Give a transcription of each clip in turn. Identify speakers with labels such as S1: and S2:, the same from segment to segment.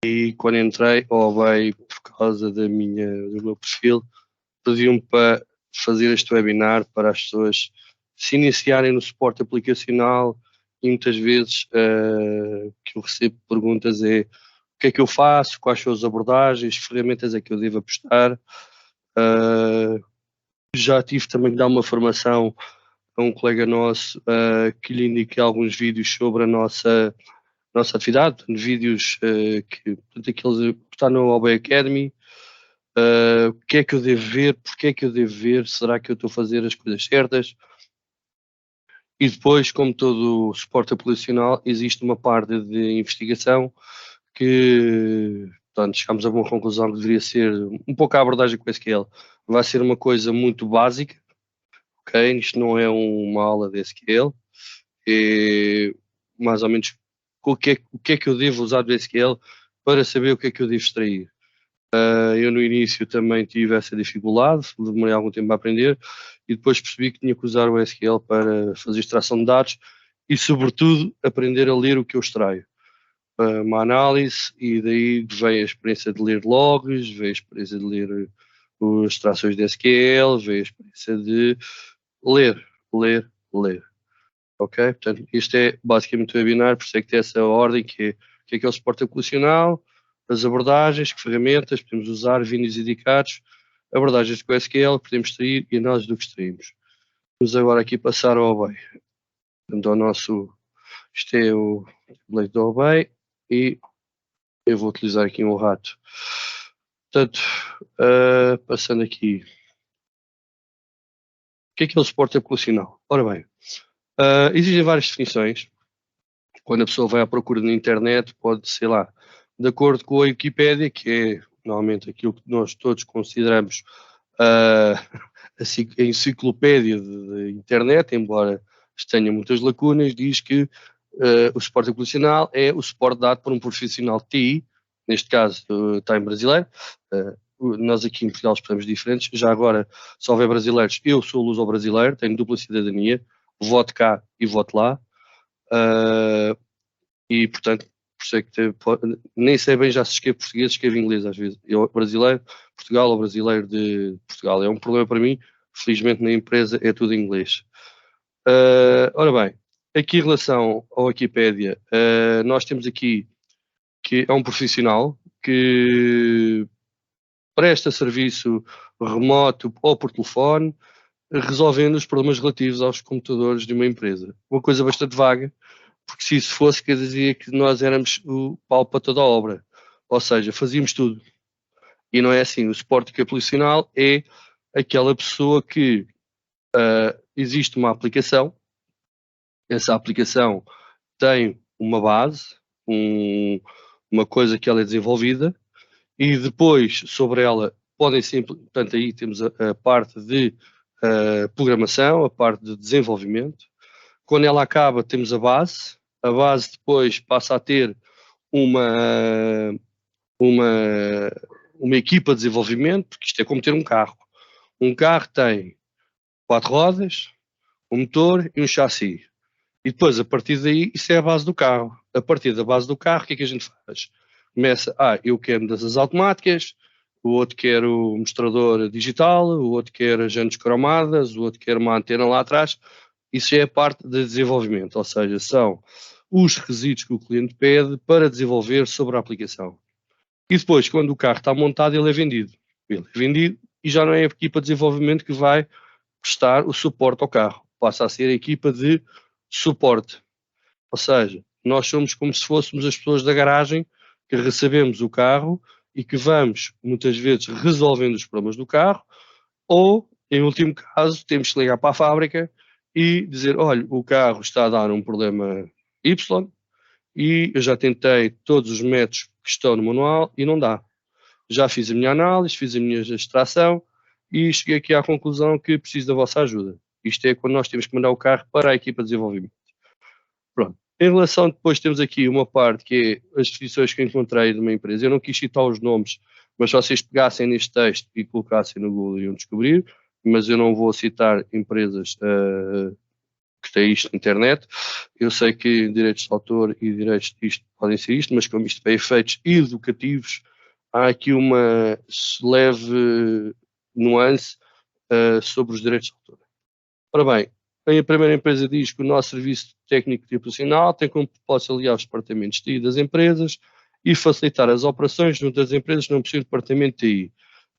S1: E quando entrei, ou bem por causa do meu perfil, pediam-me para fazer este webinar para as pessoas se iniciarem no suporte aplicacional e muitas vezes que eu recebo perguntas é o que é que eu faço, quais são as abordagens, que ferramentas é que eu devo apostar. Já tive também que dar uma formação a um colega nosso que lhe indiquei alguns vídeos sobre a nossa atividade, vídeos que aqueles que está no OB Academy. O que é que eu devo ver, porque é que eu devo ver, será que eu estou a fazer as coisas certas? E depois, como todo o suporte operacional, existe uma parte de investigação que, portanto, chegamos a uma conclusão que deveria ser um pouco a abordagem com o SQL. Vai ser uma coisa muito básica, ok? Isto não é uma aula de SQL, é mais ou menos o que é que eu devo usar do SQL para saber o que é que eu devo extrair. Eu no início também tive essa dificuldade, demorei algum tempo a aprender e depois percebi que tinha que usar o SQL para fazer extração de dados e, sobretudo, aprender a ler o que eu extraio. Uma análise e daí veio a experiência de ler logs, veio a experiência de ler as extrações de SQL, veio a experiência de ler, ler, ler. Ok? Portanto, isto é basicamente o webinar, por isso é que tem essa ordem que é o suporte operacional, as abordagens, que ferramentas podemos usar, vídeos indicados, abordagens com SQL, podemos extrair e análise do que extraímos. Vamos agora aqui passar ao OBEI. Portanto, isto é o template do OBEI e eu vou utilizar aqui um rato. Portanto, passando aqui. O que é o suporte operacional? Ora bem, existem várias definições. Quando a pessoa vai à procura na internet, pode, sei lá, de acordo com a Wikipédia, que é normalmente aquilo que nós todos consideramos a enciclopédia de internet, embora tenha muitas lacunas, diz que o suporte operacional é o suporte dado por um profissional de TI, neste caso está em brasileiro. Nós aqui em Portugal esperamos diferentes. Já agora, se houver brasileiros, eu sou luso-brasileiro, tenho dupla cidadania, voto cá e voto lá. E portanto, por isso é que nem sei bem já se escreve português, escreve inglês às vezes. Eu brasileiro, Portugal ou brasileiro de Portugal. É um problema para mim. Felizmente na empresa é tudo em inglês. Ora bem, aqui em relação ao Wikipédia, nós temos aqui que é um profissional que presta serviço remoto ou por telefone, resolvendo os problemas relativos aos computadores de uma empresa. Uma coisa bastante vaga, porque se isso fosse, quer dizer que nós éramos o pau para toda a obra. Ou seja, fazíamos tudo. E não é assim. O suporte operacional é aquela pessoa que existe uma aplicação, essa aplicação tem uma base, uma coisa que ela é desenvolvida, e depois sobre ela podem sempre, portanto aí temos a parte de programação, a parte de desenvolvimento. Quando ela acaba temos a base depois passa a ter uma, uma, uma equipa de desenvolvimento, porque isto é como ter um carro. Um carro tem 4 rodas, um motor e um chassi. E depois, a partir daí, isso é a base do carro. A partir da base do carro, o que é que a gente faz? Começa, eu quero mudanças automáticas, o outro quer o mostrador digital, o outro quer as jantes cromadas, o outro quer uma antena lá atrás. Isso é a parte de desenvolvimento, ou seja, são os requisitos que o cliente pede para desenvolver sobre a aplicação. E depois, quando o carro está montado, ele é vendido. Ele é vendido e já não é a equipa de desenvolvimento que vai prestar o suporte ao carro. Passa a ser a equipa de suporte. Ou seja, nós somos como se fôssemos as pessoas da garagem que recebemos o carro e que vamos, muitas vezes, resolvendo os problemas do carro, ou, em último caso, temos que ligar para a fábrica e dizer, olha, o carro está a dar um problema Y e eu já tentei todos os métodos que estão no manual e não dá. Já fiz a minha análise, fiz a minha extração e cheguei aqui à conclusão que preciso da vossa ajuda. Isto é quando nós temos que mandar o carro para a equipa de desenvolvimento. Pronto. Em relação, depois temos aqui uma parte que é as definições que eu encontrei de uma empresa. Eu não quis citar os nomes, mas se vocês pegassem neste texto e colocassem no Google iam descobrir, mas eu não vou citar empresas que tem isto na internet. Eu sei que direitos de autor e direitos disto podem ser isto, mas como isto é efeitos educativos, há aqui uma leve nuance sobre os direitos de autor. Ora bem, a primeira empresa diz que o nosso serviço técnico e operacional tem como propósito aliar os departamentos de TI das empresas e facilitar as operações junto das empresas que não possuem departamento de TI,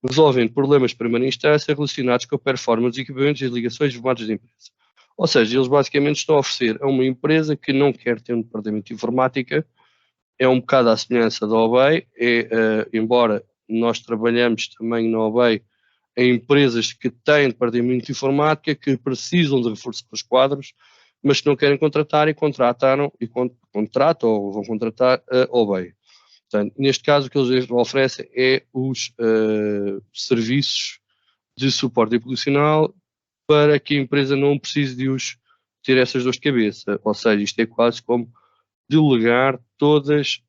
S1: resolvendo problemas de primeira instância relacionados com a performance dos equipamentos e as ligações remotas da empresa. Ou seja, eles basicamente estão a oferecer a uma empresa que não quer ter um departamento de informática, é um bocado à semelhança da OBEI, embora nós trabalhamos também na OBEI em empresas que têm departamento de informática, que precisam de reforçar os quadros, mas que não querem contratar e contrataram, e contratam ou vão contratar a OBEI. Portanto, neste caso, o que eles oferecem é os serviços de suporte operacional para que a empresa não precise de os ter essas dores de cabeça. Ou seja, isto é quase como delegar todas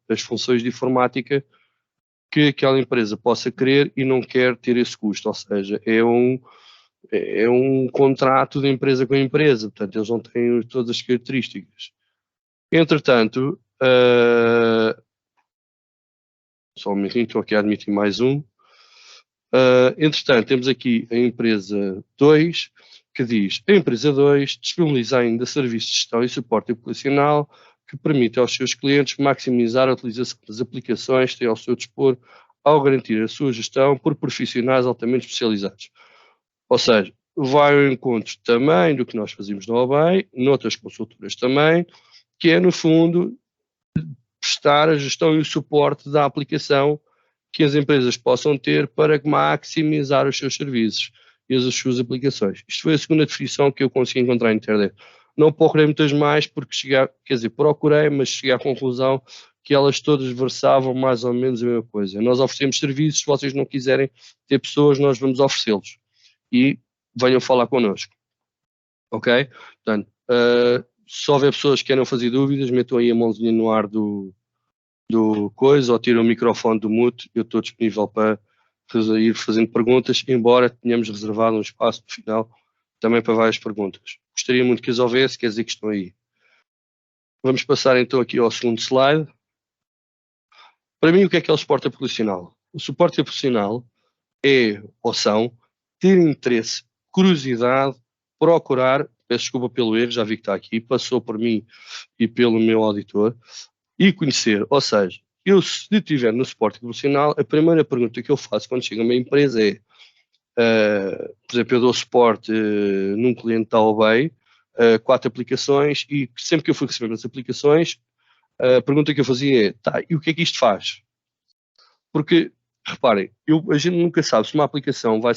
S1: as funções de informática que aquela empresa possa querer e não quer ter esse custo. Ou seja, é um contrato de empresa com a empresa. Portanto, eles não têm todas as características. Entretanto, só um minutinho, estou aqui a admitir mais um. Entretanto, temos aqui a empresa 2, que diz: a empresa 2 disponibiliza ainda serviços de gestão e suporte operacional que permitem aos seus clientes maximizar a utilização das aplicações que têm ao seu dispor ao garantir a sua gestão por profissionais altamente especializados. Ou seja, vai ao encontro também do que nós fazemos na OBEI, noutras consultoras também, que é, no fundo, prestar a gestão e o suporte da aplicação que as empresas possam ter para maximizar os seus serviços e as suas aplicações. Isto foi a segunda definição que eu consegui encontrar na internet. Não procurei muitas mais porque procurei, mas cheguei à conclusão que elas todas versavam mais ou menos a mesma coisa. Nós oferecemos serviços, se vocês não quiserem ter pessoas, nós vamos oferecê-los. E venham falar connosco. Ok? Portanto, se houver pessoas que queiram fazer dúvidas, metam aí a mãozinha no ar do coisa, ou tiram o microfone do mute. Eu estou disponível para ir fazendo perguntas, embora tenhamos reservado um espaço no final também para várias perguntas. Gostaria muito que as houvesse, quer dizer que estão aí. Vamos passar então aqui ao segundo slide. Para mim, o que é o suporte operacional? O suporte operacional é, ou são, ter interesse, curiosidade, procurar, peço desculpa pelo erro, já vi que está aqui, passou por mim e pelo meu auditor, e conhecer. Ou seja, eu, se estiver no suporte operacional, a primeira pergunta que eu faço quando chego a uma empresa é, por exemplo, eu dou suporte num cliente da OBEI, 4 aplicações, e sempre que eu fui receber as aplicações, a pergunta que eu fazia é, tá, e o que é que isto faz? Porque, reparem, a gente nunca sabe se uma aplicação vai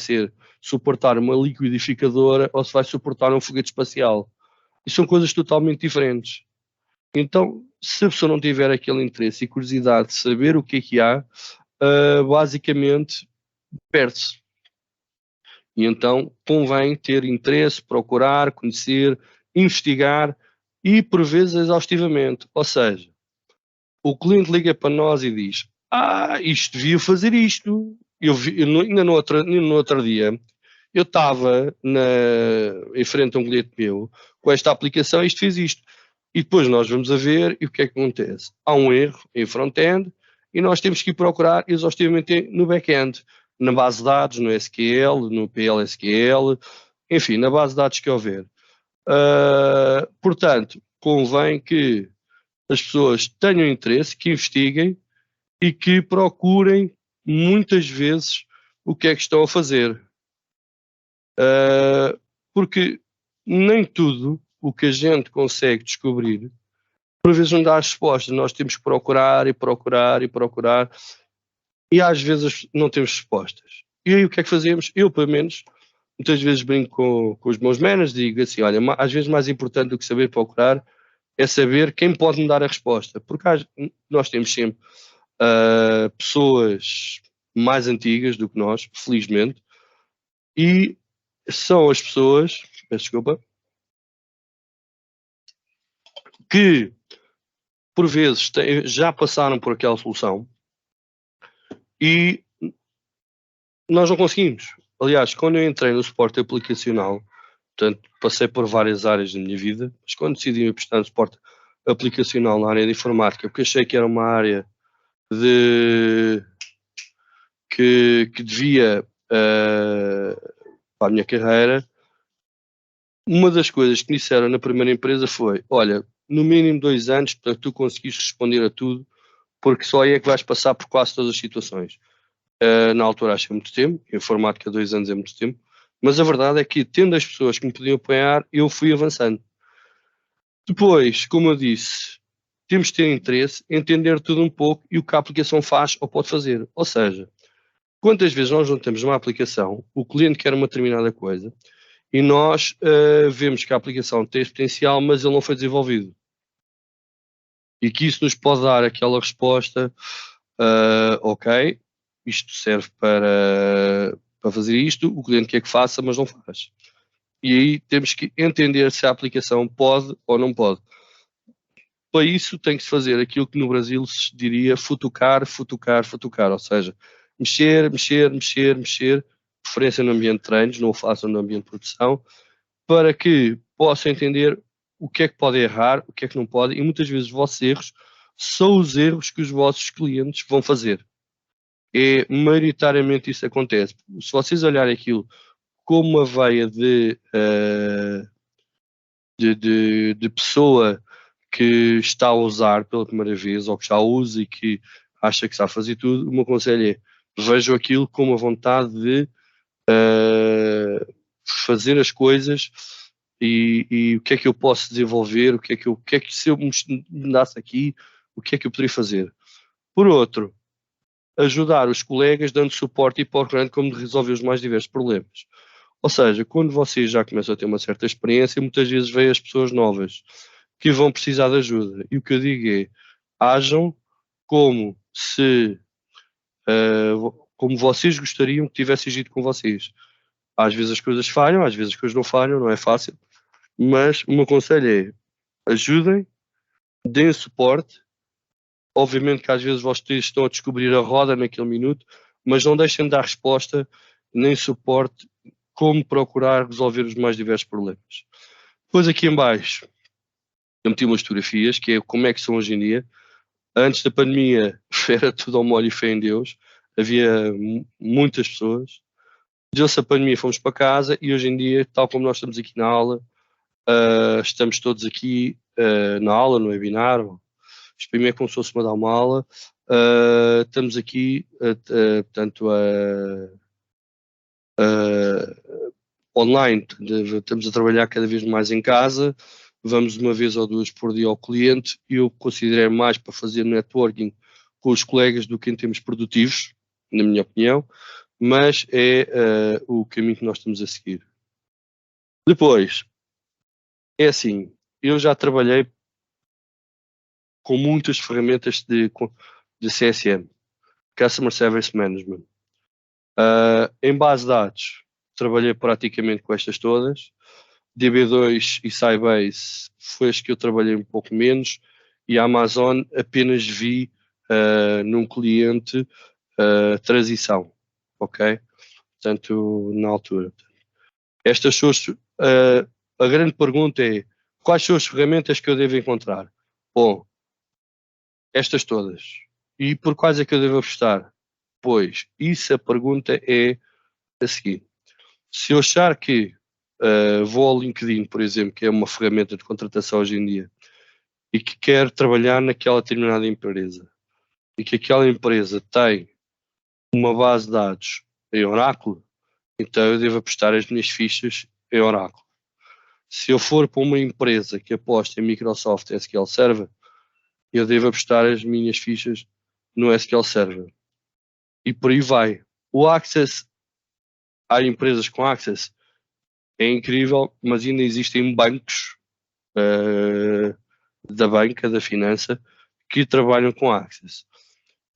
S1: suportar uma liquidificadora ou se vai suportar um foguete espacial. E são coisas totalmente diferentes. Então, se a pessoa não tiver aquele interesse e curiosidade de saber o que há, basicamente perde-se. E então convém ter interesse, procurar, conhecer, investigar e por vezes exaustivamente. Ou seja, o cliente liga para nós e diz: isto devia fazer isto. Ainda no outro dia, eu estava em frente a um cliente meu com esta aplicação e isto fez isto. E depois nós vamos a ver e o que é que acontece? Há um erro em front-end e nós temos que ir procurar exaustivamente no back-end, na base de dados, no SQL, no PLSQL, enfim, na base de dados que houver. Portanto, convém que as pessoas tenham interesse, que investiguem e que procurem muitas vezes o que é que estão a fazer. Porque nem tudo o que a gente consegue descobrir, por vezes não dá as respostas. Nós temos que procurar e procurar e procurar e às vezes não temos respostas. E aí o que é que fazemos? Eu, pelo menos, muitas vezes brinco com os meus managers e digo assim, olha, às vezes mais importante do que saber procurar é saber quem pode me dar a resposta. Porque nós temos sempre pessoas mais antigas do que nós, felizmente, e são as pessoas, peço desculpa, que por vezes já passaram por aquela solução e nós não conseguimos. Aliás, quando eu entrei no suporte aplicacional, Portanto, passei por várias áreas da minha vida, mas quando decidi apostar no suporte aplicacional na área de informática, porque achei que era uma área que devia para a minha carreira, uma das coisas que me disseram na primeira empresa foi: olha, no mínimo 2 anos para tu conseguires responder a tudo, porque só aí é que vais passar por quase todas as situações. Na altura achei muito tempo, informática 2 anos é muito tempo, mas a verdade é que, tendo as pessoas que me podiam apoiar, eu fui avançando. Depois, como eu disse, temos de ter interesse, entender tudo um pouco e o que a aplicação faz ou pode fazer. Ou seja, quantas vezes nós não temos uma aplicação, o cliente quer uma determinada coisa e nós vemos que a aplicação tem esse potencial, mas ele não foi desenvolvido. E que isso nos pode dar aquela resposta, ok, isto serve para fazer isto, o cliente quer que faça, mas não faz. E aí temos que entender se a aplicação pode ou não pode. Para isso tem que se fazer aquilo que no Brasil se diria futucar, ou seja, mexer, preferência no ambiente de treinos, não o façam no ambiente de produção, para que possam entender o que é que pode errar, o que é que não pode, e muitas vezes os vossos erros são os erros que os vossos clientes vão fazer. Maioritariamente isso acontece. Se vocês olharem aquilo como uma veia de pessoa que está a usar pela primeira vez, ou que já usa e que acha que sabe fazer tudo, o meu conselho é: vejam aquilo com uma vontade de fazer as coisas e o que é que eu posso desenvolver, o que é que se eu me dasse aqui, o que é que eu poderia fazer. Por outro, ajudar os colegas dando suporte e background como de resolver os mais diversos problemas. Ou seja, quando vocês já começam a ter uma certa experiência, muitas vezes veem as pessoas novas que vão precisar de ajuda. E o que eu digo é: ajam como se como vocês gostariam que tivesse agido com vocês. Às vezes as coisas falham, às vezes as coisas não falham, não é fácil, mas o meu conselho é: ajudem, deem suporte. Obviamente que às vezes vocês estão a descobrir a roda naquele minuto, mas não deixem de dar resposta nem suporte como procurar resolver os mais diversos problemas. Depois aqui em baixo eu meti umas fotografias, que é como é que são hoje em dia. Antes da pandemia era tudo ao molho e fé em Deus, havia muitas pessoas. Deu-se a pandemia, fomos para casa e hoje em dia, tal como nós estamos aqui na aula, estamos todos aqui na aula, no webinar, exprimir como se fosse uma aula, estamos aqui, portanto, online, estamos a trabalhar cada vez mais em casa, vamos uma vez ou duas por dia ao cliente e eu considero mais para fazer networking com os colegas do que em termos produtivos, na minha opinião, mas é o caminho que nós estamos a seguir. Depois, é assim, eu já trabalhei com muitas ferramentas de CSM, Customer Service Management. Em base de dados, trabalhei praticamente com estas todas. DB2 e Sybase foi as que eu trabalhei um pouco menos, e a Amazon apenas vi num cliente transição, ok? Portanto, na altura. Estas suas, a grande pergunta é: quais são as ferramentas que eu devo encontrar? Bom, estas todas. E por quais é que eu devo apostar? Pois, isso a pergunta é a seguinte: se eu achar que vou ao LinkedIn, por exemplo, que é uma ferramenta de contratação hoje em dia, e que quero trabalhar naquela determinada empresa, e que aquela empresa tem uma base de dados em Oracle, então eu devo apostar as minhas fichas em Oracle. Se eu for para uma empresa que aposta em Microsoft SQL Server, eu devo apostar as minhas fichas no SQL Server. E por aí vai. O Access, há empresas com Access, é incrível, mas ainda existem bancos da banca, da finança, que trabalham com Access.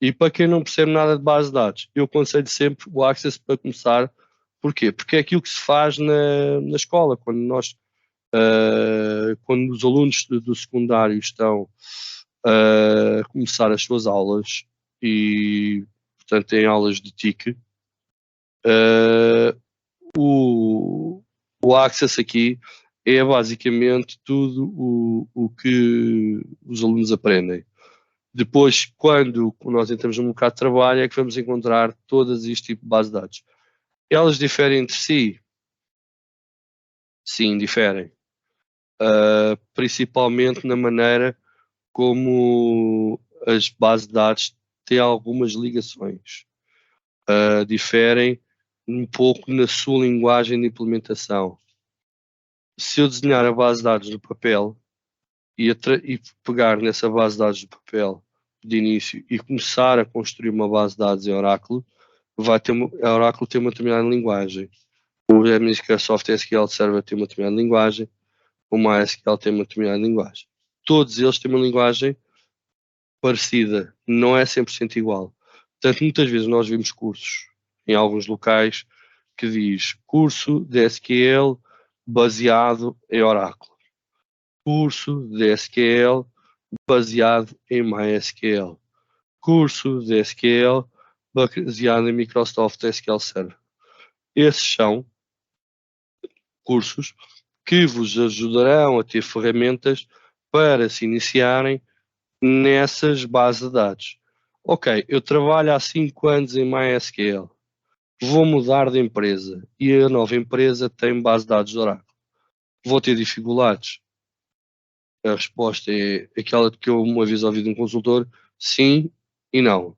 S1: E para quem não percebe nada de base de dados, eu aconselho sempre o Access para começar. Porquê? Porque é aquilo que se faz na escola, quando os alunos do secundário estão a começar as suas aulas e, portanto, têm aulas de TIC, o O Access aqui é basicamente tudo o que os alunos aprendem. Depois, quando nós entramos no mercado de trabalho, é que vamos encontrar todas este tipo de bases de dados. Elas diferem entre si? Sim, diferem. Principalmente na maneira como as bases de dados têm algumas ligações. Diferem um pouco na sua linguagem de implementação. Se eu desenhar a base de dados no papel e pegar nessa base de dados do papel de início e começar a construir uma base de dados em Oracle, a Oracle tem uma determinada linguagem. O Microsoft SQL Server tem uma determinada linguagem. O MySQL tem uma determinada linguagem. Todos eles têm uma linguagem parecida, não é 100% igual. Portanto, muitas vezes nós vimos cursos em alguns locais que diz curso de SQL baseado em Oracle, curso de SQL baseado em MySQL, curso de SQL baseado em Microsoft SQL Server. Esses são cursos que vos ajudarão a ter ferramentas para se iniciarem nessas bases de dados. Ok, eu trabalho há 5 anos em MySQL, vou mudar de empresa e a nova empresa tem base de dados de Oracle. Vou ter dificuldades? A resposta é aquela que eu uma vez ouvi de um consultor, sim e não.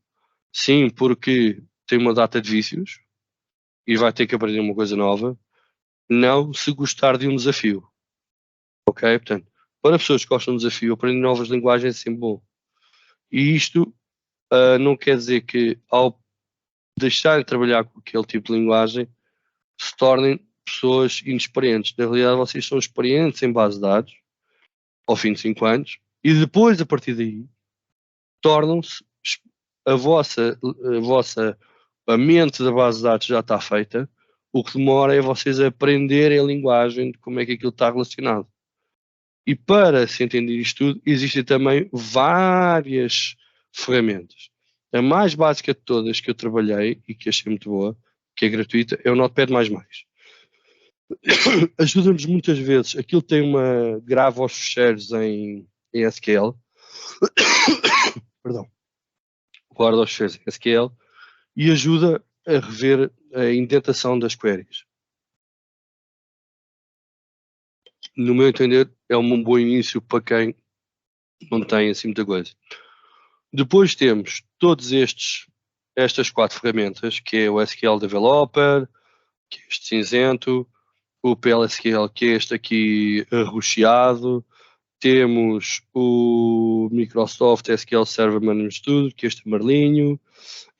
S1: Sim, porque tem uma data de vícios e vai ter que aprender uma coisa nova. Não, se gostar de um desafio. Ok? Portanto, para pessoas que gostam de desafio, aprender novas linguagens é sempre bom. E isto não quer dizer que ao deixarem de trabalhar com aquele tipo de linguagem se tornem pessoas inexperientes. Na realidade, vocês são experientes em base de dados ao fim de 5 anos e depois, a partir daí, tornam-se a mente da base de dados já está feita. O que demora é vocês aprenderem a linguagem de como é que aquilo está relacionado. E para se entender isto tudo, existem também várias ferramentas. A mais básica de todas que eu trabalhei e que achei muito boa, que é gratuita, é o Notepad++. Ajuda-nos muitas vezes. Aquilo tem uma grava os ficheiros em SQL. Perdão. Guarda os ficheiros em SQL e ajuda a rever a indentação das queries. No meu entender, é um bom início para quem não tem assim muita coisa. Depois temos estas 4 ferramentas, que é o SQL Developer, que é este cinzento, o PLSQL, que é este aqui arroxeado, temos o Microsoft SQL Server Management Studio, que é este amarelinho,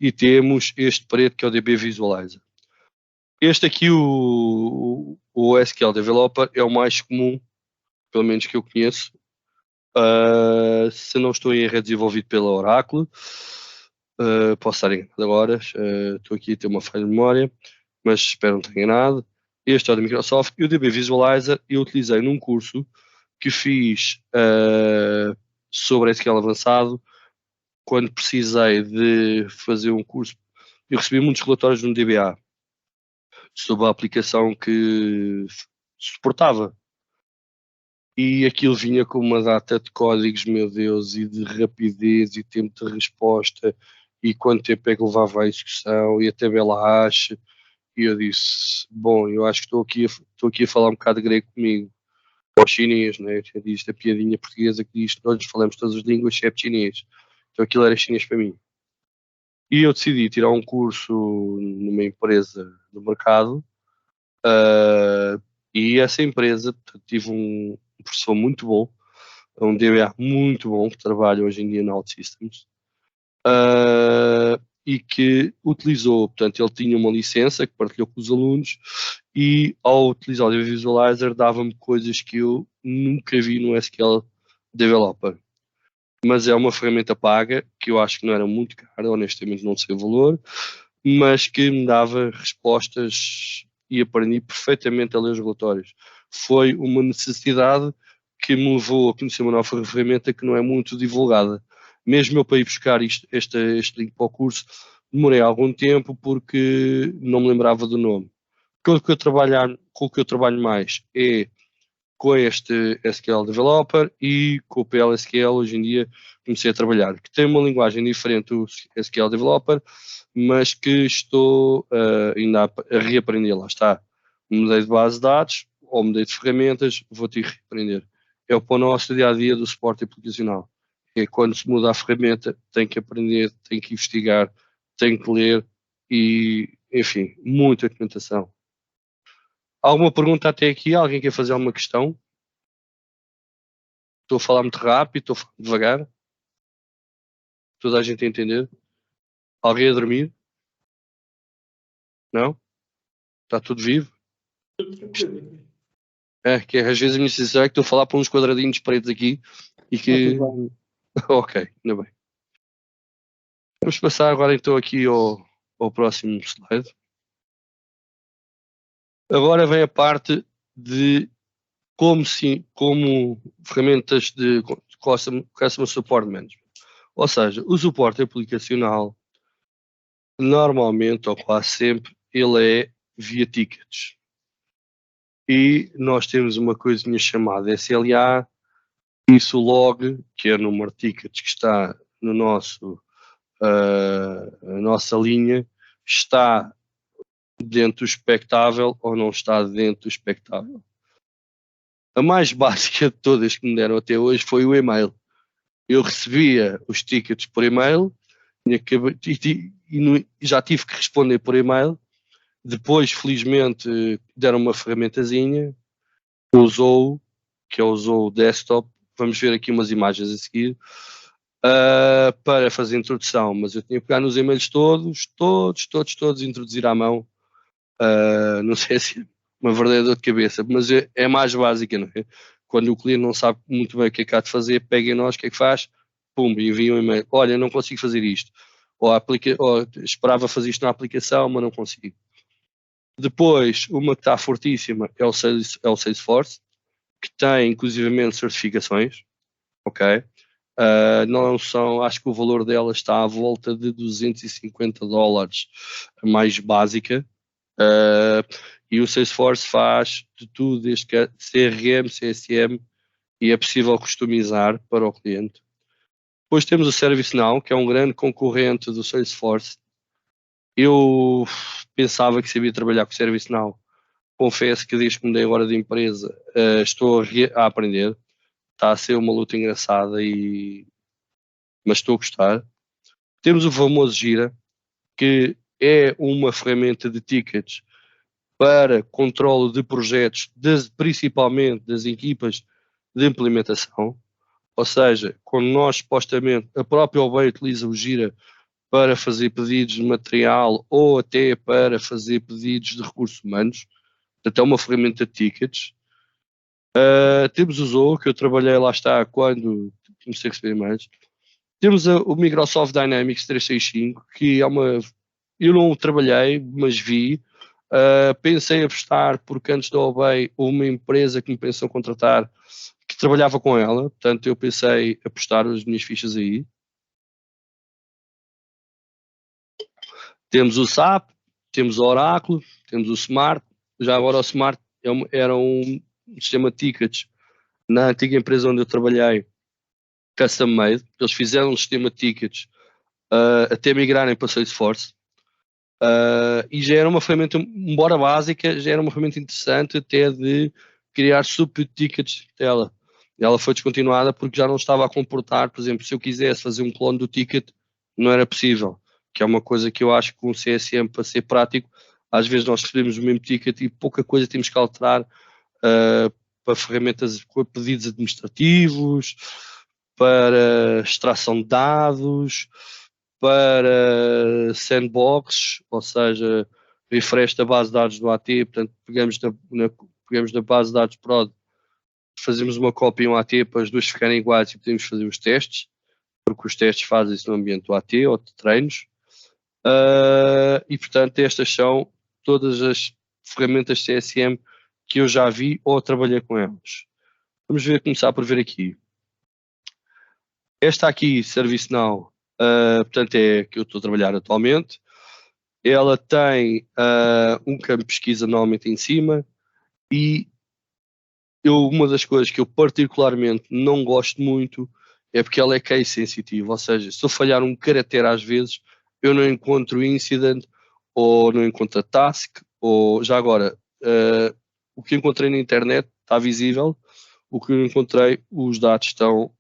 S1: e temos este preto, que é o DB Visualizer. Este aqui, o SQL Developer, é o mais comum, pelo menos que eu conheço. Se não estou em erro, é desenvolvido pela Oracle. Posso estar enganado agora, estou aqui a ter uma falha de memória, mas espero não estar enganado. Este é o da Microsoft e o DB Visualizer eu utilizei num curso que fiz sobre SQL avançado quando precisei de fazer um curso. Eu recebi muitos relatórios no DBA sobre a aplicação que suportava. E aquilo vinha com uma data de códigos, meu Deus, e de rapidez e tempo de resposta, e quanto tempo é que levava a execução, e a tabela hash. E eu disse, bom, eu acho que estou aqui a falar um bocado de grego comigo, ou chinês, né? Eu disse a piadinha portuguesa que diz que nós falamos todas as línguas, exceto chinês. Então aquilo era chinês para mim. E eu decidi tirar um curso numa empresa do mercado, e essa empresa, tive um professor muito bom, um DBA muito bom, que trabalha hoje em dia na OutSystems, e que utilizou, portanto, ele tinha uma licença que partilhou com os alunos e ao utilizar o DB Visualizer dava-me coisas que eu nunca vi no SQL Developer. Mas é uma ferramenta paga, que eu acho que não era muito cara, honestamente não sei o valor, mas que me dava respostas e aprendi perfeitamente a ler os relatórios. Foi uma necessidade que me levou a conhecer uma nova ferramenta que não é muito divulgada. Mesmo eu para ir buscar este link para o curso, demorei algum tempo porque não me lembrava do nome. Com o que eu trabalho mais é com este SQL Developer e com o PLSQL. Hoje em dia comecei a trabalhar, que tem uma linguagem diferente do SQL Developer, mas que estou ainda a reaprender. Lá está, mudei de base de dados ou mudei de ferramentas, vou ter que reaprender. É o nosso dia-a-dia do suporte aplicacional. É quando se muda a ferramenta, tem que aprender, tem que investigar, tem que ler e, enfim, muita documentação. Alguma pergunta até aqui? Alguém quer fazer alguma questão? Estou a falar muito rápido, estou a falar devagar. Toda a gente a entender? Alguém a dormir? Não? Está tudo vivo? É, que às vezes a minha sensação é que estou a falar para uns quadradinhos pretos aqui e que... Ok, ainda bem. Vamos passar agora então aqui ao próximo slide. Agora vem a parte de como ferramentas de Customer Support Management. Ou seja, o suporte aplicacional, normalmente ou quase sempre, ele é via tickets. E nós temos uma coisinha chamada SLA, isso log, que é o número de tickets que está no a nossa linha, está dentro do expectável ou não está dentro do expectável. A mais básica de todas que me deram até hoje foi o e-mail. Eu recebia os tickets por e-mail e já tive que responder por e-mail. Depois, felizmente, deram uma ferramentazinha, que é o Zoho Desktop. Vamos ver aqui umas imagens a seguir, para fazer a introdução. Mas eu tinha que pegar nos e-mails todos, introduzir à mão. Não sei se é uma verdadeira dor de cabeça, mas é mais básica, não é? Quando o cliente não sabe muito bem o que é que há de fazer, pega em nós, o que é que faz? Pum, envia um e-mail. Olha, não consigo fazer isto. Ou esperava fazer isto na aplicação, mas não consigo. Depois, uma que está fortíssima é o Salesforce, que tem inclusivamente certificações, ok? Não são, acho que o valor dela está à volta de $250, a mais básica. E o Salesforce faz de tudo, desde que é CRM, CSM, e é possível customizar para o cliente. Depois temos o ServiceNow, que é um grande concorrente do Salesforce. Eu pensava que sabia trabalhar com o ServiceNow. Confesso que desde que mudei agora de empresa, estou a aprender. Está a ser uma luta engraçada, mas estou a gostar. Temos o famoso Gira, que é uma ferramenta de tickets para controle de projetos, principalmente das equipas de implementação. Ou seja, quando nós supostamente, a própria OBEI utiliza o Gira para fazer pedidos de material ou até para fazer pedidos de recursos humanos. Portanto, é uma ferramenta de tickets. Temos o Zoho, que eu trabalhei, lá está, quando comecei a receber mais. Temos o Microsoft Dynamics 365, que é uma... Eu não trabalhei, mas vi. Pensei em apostar, porque antes da OBEI, uma empresa que me pensou contratar, que trabalhava com ela. Portanto, eu pensei apostar as minhas fichas aí. Temos o SAP, temos o Oracle, temos o Smart. Já agora o Smart era um sistema de tickets na antiga empresa onde eu trabalhei, custom made. Eles fizeram um sistema de tickets até migrarem para Salesforce. E já era uma ferramenta, embora básica, já era uma ferramenta interessante até de criar sub-tickets dela. Ela foi descontinuada porque já não estava a comportar, por exemplo, se eu quisesse fazer um clone do ticket, não era possível, que é uma coisa que eu acho que com o CSM, para ser prático, às vezes nós recebemos o mesmo ticket e pouca coisa temos que alterar para ferramentas com pedidos administrativos, para extração de dados, para sandbox, ou seja, refresh da base de dados do AT. Portanto, pegamos na base de dados prod, fazemos uma cópia em um AT para as duas ficarem iguais e podemos fazer os testes, porque os testes fazem-se no ambiente do AT ou de treinos. E, portanto, estas são todas as ferramentas CSM que eu já vi ou trabalhei com elas. Vamos começar por ver aqui. Esta aqui, ServiceNow, portanto, é que eu estou a trabalhar atualmente. ela tem um campo de pesquisa normalmente em cima, e uma das coisas que eu particularmente não gosto muito é porque ela é case sensitive, ou seja, se eu falhar um caractere às vezes, eu não encontro incident, ou não encontro a task, ou já agora, o que encontrei na internet está visível, o que eu encontrei, os dados estão,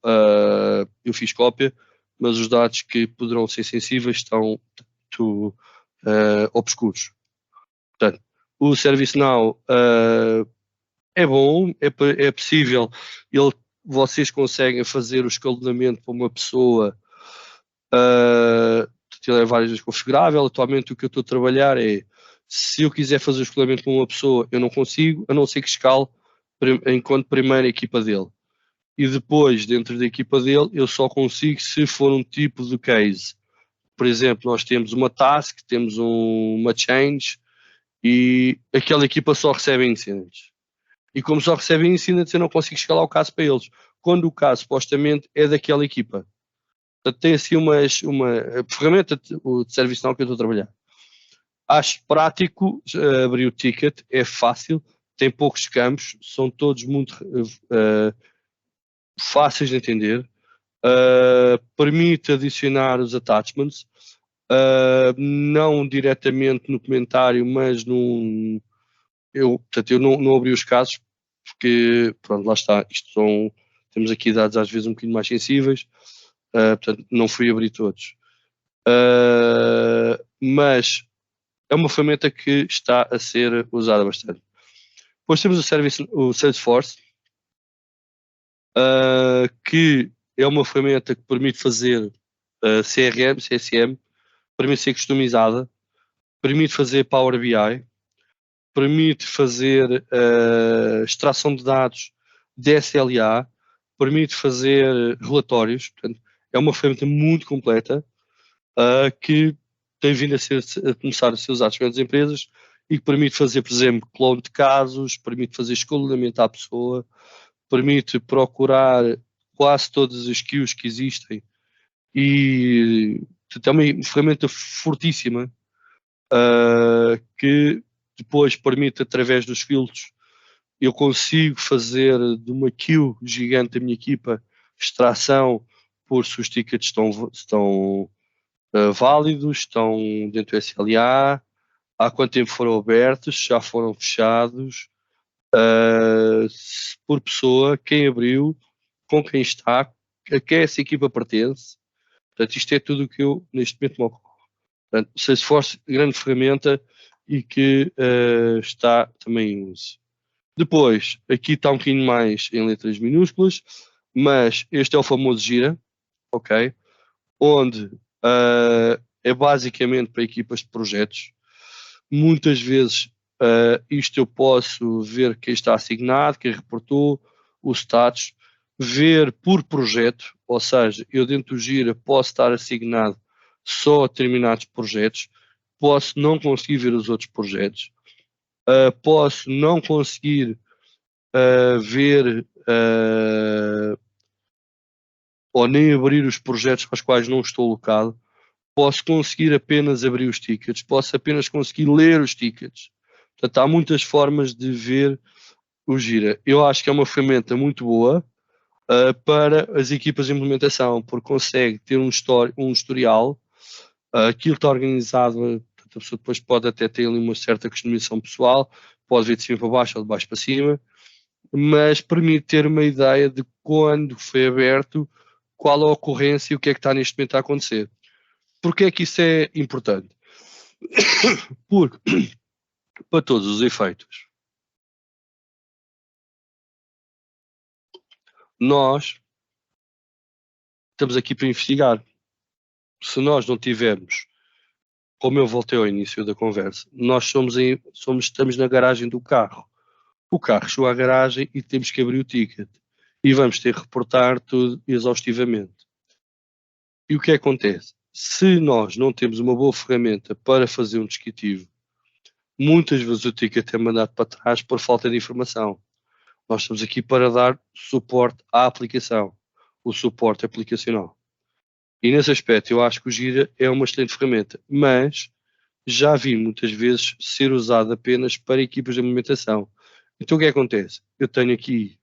S1: eu fiz cópia, mas os dados que poderão ser sensíveis estão obscuros. Portanto, o ServiceNow é bom, é possível, vocês conseguem fazer o escalonamento para uma pessoa, é várias vezes configurável. Atualmente o que eu estou a trabalhar é, se eu quiser fazer o escalonamento para uma pessoa, eu não consigo, a não ser que escale enquanto primeira equipa dele. E depois, dentro da equipa dele, eu só consigo se for um tipo de case. Por exemplo, nós temos uma task, temos uma change, e aquela equipa só recebe incidents. E como só recebe incidents, eu não consigo escalar o caso para eles, quando o caso supostamente é daquela equipa. Portanto, tem assim uma ferramenta de ServiceNow que eu estou a trabalhar. Acho prático abrir o ticket, é fácil, tem poucos campos, são todos muito fáceis de entender, permite adicionar os attachments, não diretamente no comentário, mas portanto, eu não abri os casos, porque, pronto, lá está, temos aqui dados às vezes um bocadinho mais sensíveis, portanto, não fui abrir todos. Mas é uma ferramenta que está a ser usada bastante. Depois temos o Salesforce, que é uma ferramenta que permite fazer CRM, CSM, permite ser customizada, permite fazer Power BI, permite fazer extração de dados de SLA, permite fazer relatórios. Portanto, é uma ferramenta muito completa que tem vindo a começar a ser usada pelas empresas e que permite fazer, por exemplo, clone de casos, permite fazer escalonamento à pessoa, permite procurar quase todas as queues que existem, e é uma ferramenta fortíssima que depois permite, através dos filtros, eu consigo fazer de uma queue gigante da minha equipa extração por se os tickets estão válidos, estão dentro do SLA, há quanto tempo foram abertos, já foram fechados, por pessoa, quem abriu, com quem está, a quem essa equipa pertence. Portanto, isto é tudo o que eu neste momento me ocorre. Portanto, o Salesforce, grande ferramenta e que está também em uso. Depois, aqui está um bocadinho mais em letras minúsculas, mas este é o famoso Gira, ok? Onde é basicamente para equipas de projetos. Muitas vezes isto eu posso ver quem está assignado, quem reportou, o status, ver por projeto, ou seja, eu dentro do Gira posso estar assignado só a determinados projetos, posso não conseguir ver os outros projetos, posso não conseguir ver ou nem abrir os projetos para os quais não estou alocado, posso conseguir apenas abrir os tickets, posso apenas conseguir ler os tickets. Portanto, há muitas formas de ver o Gira. Eu acho que é uma ferramenta muito boa para as equipas de implementação, porque consegue ter um historial, aquilo está organizado, portanto, a pessoa depois pode até ter ali uma certa customização pessoal, pode ver de cima para baixo ou de baixo para cima, mas permite ter uma ideia de quando foi aberto, qual a ocorrência e o que é que está neste momento a acontecer. Porquê é que isso é importante? Porque, para todos os efeitos, nós estamos aqui para investigar. Se nós não tivermos, como eu voltei ao início da conversa, nós estamos na garagem do carro. O carro chegou à garagem e temos que abrir o ticket. E vamos ter que reportar tudo exaustivamente. E o que acontece? Se nós não temos uma boa ferramenta para fazer um descritivo, muitas vezes o ticket é mandado para trás por falta de informação. Nós estamos aqui para dar suporte à aplicação, o suporte aplicacional. E nesse aspecto eu acho que o Gira é uma excelente ferramenta, mas já vi muitas vezes ser usado apenas para equipas de implementação. Então o que acontece? Eu tenho aqui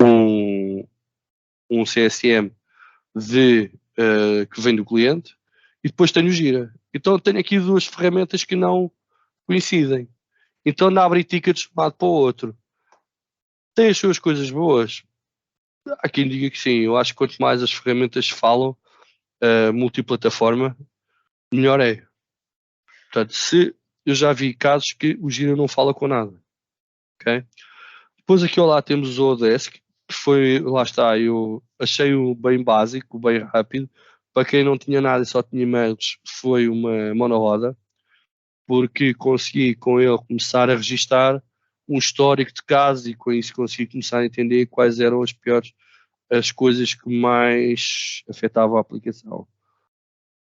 S1: um CSM que vem do cliente e depois tenho o Gira. Então tenho aqui duas ferramentas que não coincidem. Então ando a abrir tickets de um lado para o outro. Tem as suas coisas boas. Há quem diga que sim. Eu acho que quanto mais as ferramentas falam, multiplataforma, melhor é. Portanto, se eu já vi casos que o Gira não fala com nada. Ok? Depois aqui ao lado temos o Odesk, que foi, lá está, eu achei-o bem básico, bem rápido. Para quem não tinha nada e só tinha e-mails, foi uma monoroda, porque consegui com ele começar a registar um histórico de casos e com isso consegui começar a entender quais eram as coisas que mais afetavam a aplicação.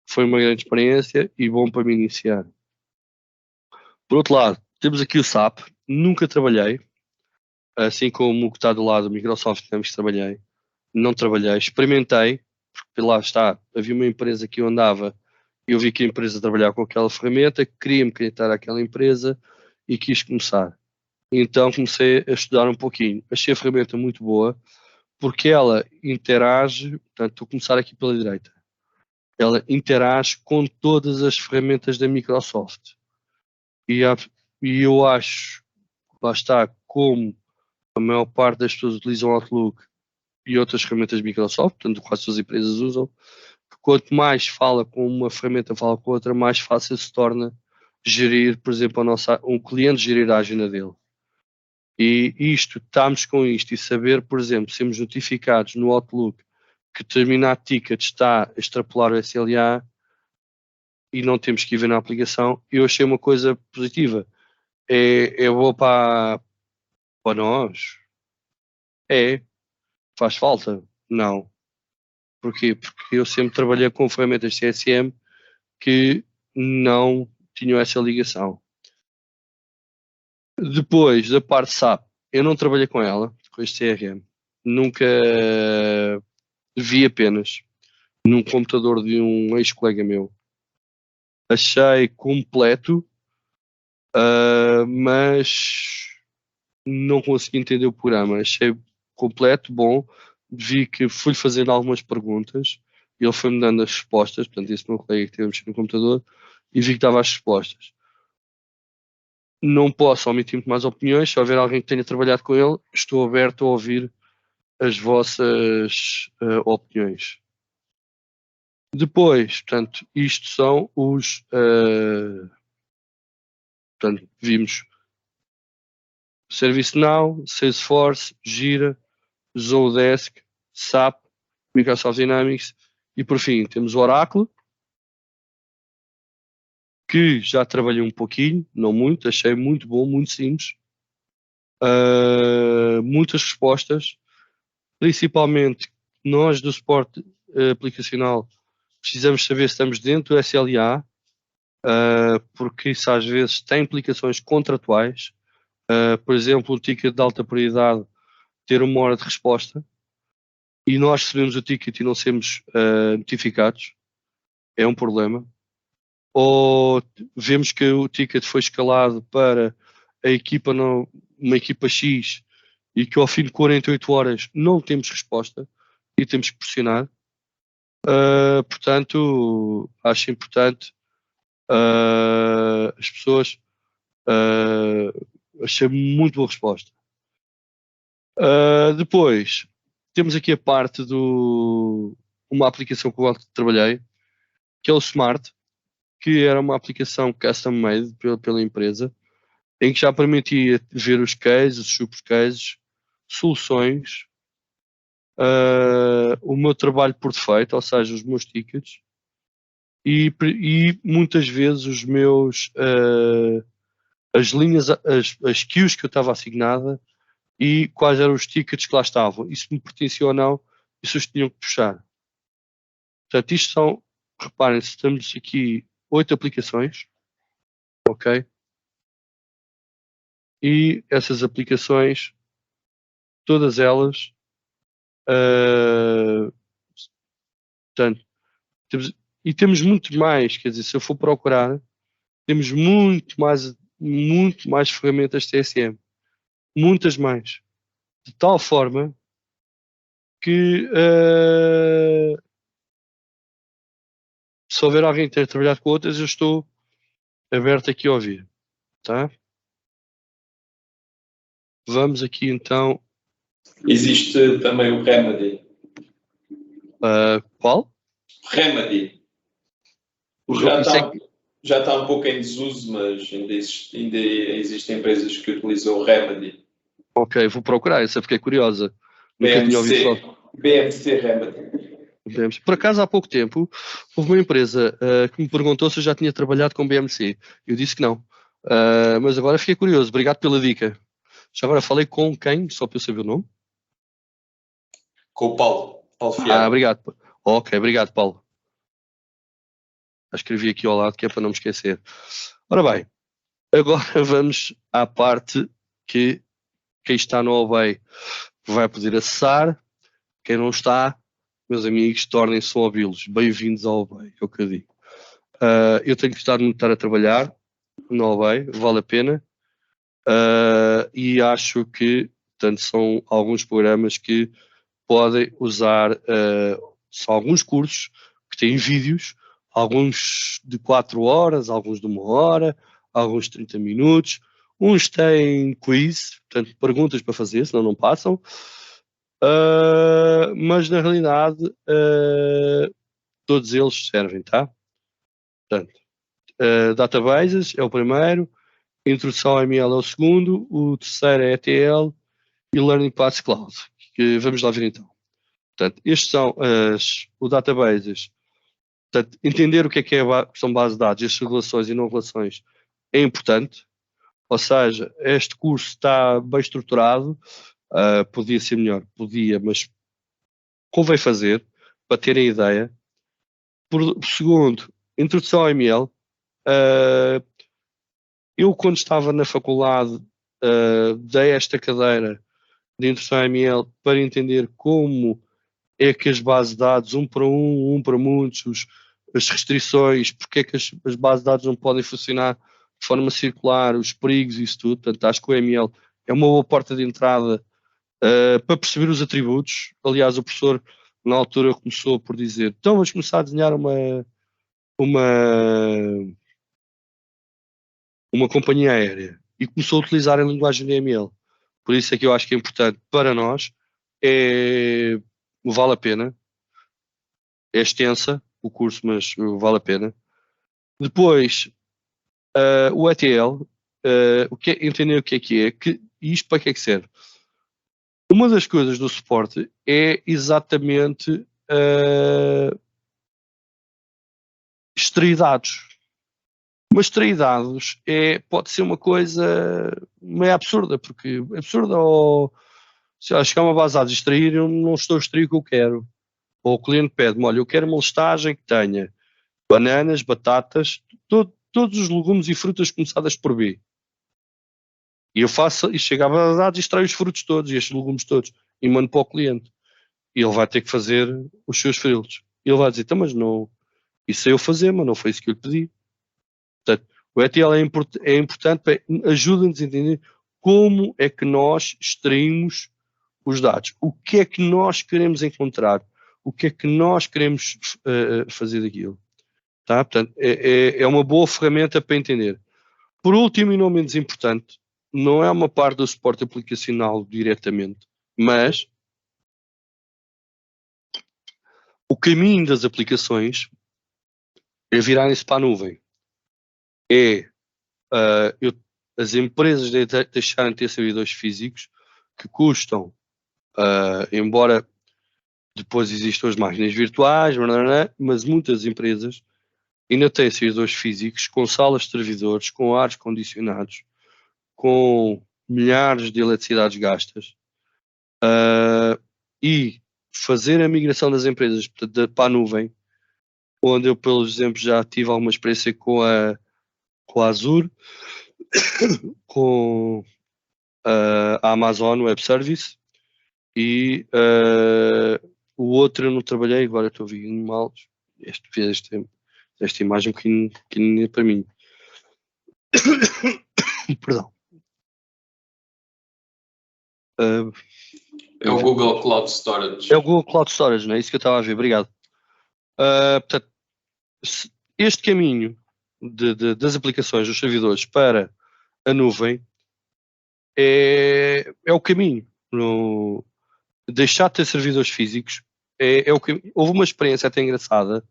S1: Foi uma grande experiência e bom para me iniciar. Por outro lado, temos aqui o SAP, nunca trabalhei, assim como o que está do lado do Microsoft Dynamics trabalhei, não trabalhei, experimentei, porque lá está, havia uma empresa que eu andava e eu vi que a empresa trabalhava com aquela ferramenta, queria-me candidatar àquela empresa e quis começar. Então comecei a estudar um pouquinho. Achei a ferramenta muito boa, porque ela interage, portanto, estou a começar aqui pela direita, ela interage com todas as ferramentas da Microsoft. E, e eu acho, lá está, como a maior parte das pessoas utilizam Outlook e outras ferramentas da Microsoft, portanto quase todas as empresas usam, que quanto mais fala com uma ferramenta, fala com outra, mais fácil se torna gerir, por exemplo, um cliente gerir a agenda dele. E estamos com isto e saber, por exemplo, sermos notificados no Outlook que determinado ticket está a extrapolar o SLA e não temos que ir ver na aplicação, eu achei uma coisa positiva. É boa para nós? É. Faz falta? Não. Porquê? Porque eu sempre trabalhei com ferramentas CSM que não tinham essa ligação. Depois, da parte SAP, eu não trabalhei com ela, com este CRM. Nunca vi apenas num computador de um ex-colega meu. Achei completo, mas não consegui entender o programa. Achei completo, bom. Vi que fui fazendo algumas perguntas. Ele foi-me dando as respostas. Portanto, esse meu colega que teve a mexer no computador e vi que estava as respostas. Não posso omitir muito mais opiniões. Se houver alguém que tenha trabalhado com ele, estou aberto a ouvir as vossas opiniões. Depois, portanto, isto são os. Portanto, vimos ServiceNow, Salesforce, Gira, Zodesk, SAP, Microsoft Dynamics e por fim temos o Oracle, que já trabalhei um pouquinho, não muito, achei muito bom, muito simples, muitas respostas, principalmente nós do suporte aplicacional precisamos saber se estamos dentro do SLA, porque isso às vezes tem implicações contratuais, por exemplo, um ticket de alta prioridade ter uma hora de resposta, e nós recebemos o ticket e não sermos notificados, é um problema. Ou vemos que o ticket foi escalado para a equipa, uma equipa X, e que ao fim de 48 horas não temos resposta e temos que pressionar. Portanto, acho importante as pessoas. Achei muito boa resposta. Depois, temos aqui a parte uma aplicação com a que trabalhei, que é o Smart, que era uma aplicação custom-made pela empresa, em que já permitia ver os cases, os subcases, soluções, o meu trabalho por defeito, ou seja, os meus tickets, e muitas vezes as linhas, as queues que eu estava assignada e quais eram os tickets que lá estavam, e se me pertenciam ou não, e se os tinham que puxar. Portanto, isto são, reparem, temos aqui 8 aplicações, ok? E essas aplicações, todas elas, portanto, temos muito mais, quer dizer, se eu for procurar, temos muito mais ferramentas CSM, muitas mais, de tal forma que se houver alguém que tenha trabalhado com outras, eu estou aberto aqui a ouvir, tá? Vamos aqui então.
S2: Existe também o Remedy.
S1: Qual?
S2: Remedy. Já está um pouco em desuso, mas ainda existem empresas que utilizam o Remedy.
S1: Ok, vou procurar, essa fiquei curiosa. Nunca tinha ouvido falar.
S2: BMC Remedy.
S1: Por acaso, há pouco tempo, houve uma empresa que me perguntou se eu já tinha trabalhado com BMC. Eu disse que não. Mas agora fiquei curioso. Obrigado pela dica. Já agora falei com quem? Só para eu saber o nome.
S2: Com o Paulo Fiado.
S1: Obrigado. Ok, obrigado, Paulo. Escrevi aqui ao lado que é para não me esquecer. Ora bem, agora vamos à parte que quem está no OBEI vai poder acessar. Quem não está, meus amigos, tornem-se ouvi-los. Bem-vindos ao OBEI, é o que eu digo. Eu tenho gostado muito de estar a trabalhar no OBEI, vale a pena. E acho que, portanto, são alguns programas que podem usar, são alguns cursos que têm vídeos, alguns de 4 horas, alguns de 1 hora, alguns de 30 minutos, uns têm quiz, portanto, perguntas para fazer, senão não passam, mas na realidade todos eles servem, tá? Portanto, databases é o primeiro, introdução ao ML é o segundo, o terceiro é ETL e Learning Paths Cloud. Vamos lá ver então. Portanto, estes são os databases. Portanto, entender o que são bases de dados, estas relações e não relações é importante. Ou seja, este curso está bem estruturado. Podia ser melhor, podia, mas convém fazer para terem ideia. Por segundo, introdução ao ML. Eu, quando estava na faculdade, dei esta cadeira de introdução ao ML para entender como é que as bases de dados, um para muitos, as restrições, porque é que as bases de dados não podem funcionar de forma circular, os perigos e isso tudo. Portanto, acho que o ML é uma boa porta de entrada para perceber os atributos. Aliás, o professor, na altura, começou por dizer: então vamos começar a desenhar uma companhia aérea. E começou a utilizar a linguagem de ML. Por isso é que eu acho que é importante para nós. Vale a pena. É extensa o curso, mas vale a pena. Depois, o ETL, entender o que é, e isto para que é que serve? Uma das coisas do suporte é exatamente extrair dados. Mas extrair dados pode ser uma coisa meio absurda, porque absurda ou se chegar a uma base de dados e extrair, eu não estou a extrair o que eu quero. Ou o cliente pede-me, olha, eu quero uma listagem que tenha bananas, batatas, todos os legumes e frutas começadas por B. E eu faço, e chego à base de dados e extraio os frutos todos e estes legumes todos e mando para o cliente. E ele vai ter que fazer os seus filtros. E ele vai dizer, então, mas não, isso é eu fazer, mas não foi isso que eu lhe pedi. Portanto, o ETL é importante, ajuda-nos a entender como é que nós extraímos os dados. O que é que nós queremos encontrar? O que é que nós queremos fazer daquilo? Tá? Portanto, é uma boa ferramenta para entender. Por último e não menos importante, não é uma parte do suporte aplicacional diretamente, mas o caminho das aplicações é virarem-se para a nuvem. As empresas deixarem de ter servidores físicos que custam, embora depois existam as máquinas virtuais, mas muitas empresas ainda têm servidores físicos com salas de servidores, com ares condicionados, com milhares de eletricidades gastas, e fazer a migração das empresas para a nuvem, onde eu, pelo exemplo, já tive alguma experiência com a Azure, com a Amazon Web Service e o outro eu não trabalhei, agora estou vendo mal esta imagem um bocadinho para mim. Perdão.
S2: É o Google Cloud Storage.
S1: É o Google Cloud Storage, não é isso que eu estava a ver, obrigado. Portanto, este caminho das aplicações dos servidores para a nuvem é o caminho. Deixar de ter servidores físicos é o caminho. Houve uma experiência até engraçada,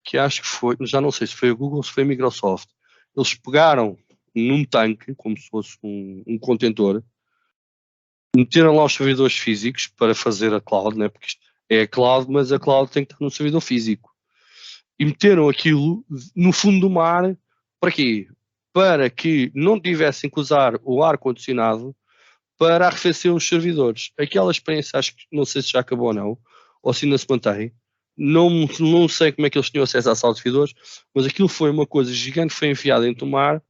S1: que acho que foi, já não sei se foi a Google ou se foi a Microsoft. Eles pegaram num tanque, como se fosse um contentor, meteram lá os servidores físicos para fazer a cloud, né? Porque isto é a cloud, mas a cloud tem que estar no servidor físico. E meteram aquilo no fundo do mar, para quê? Para que não tivessem que usar o ar-condicionado para arrefecer os servidores. Aquela experiência, acho que não sei se já acabou ou não, ou se ainda se mantém. Não sei como é que eles tinham acesso à sala de servidores, mas aquilo foi uma coisa gigante que foi enfiada dentro do mar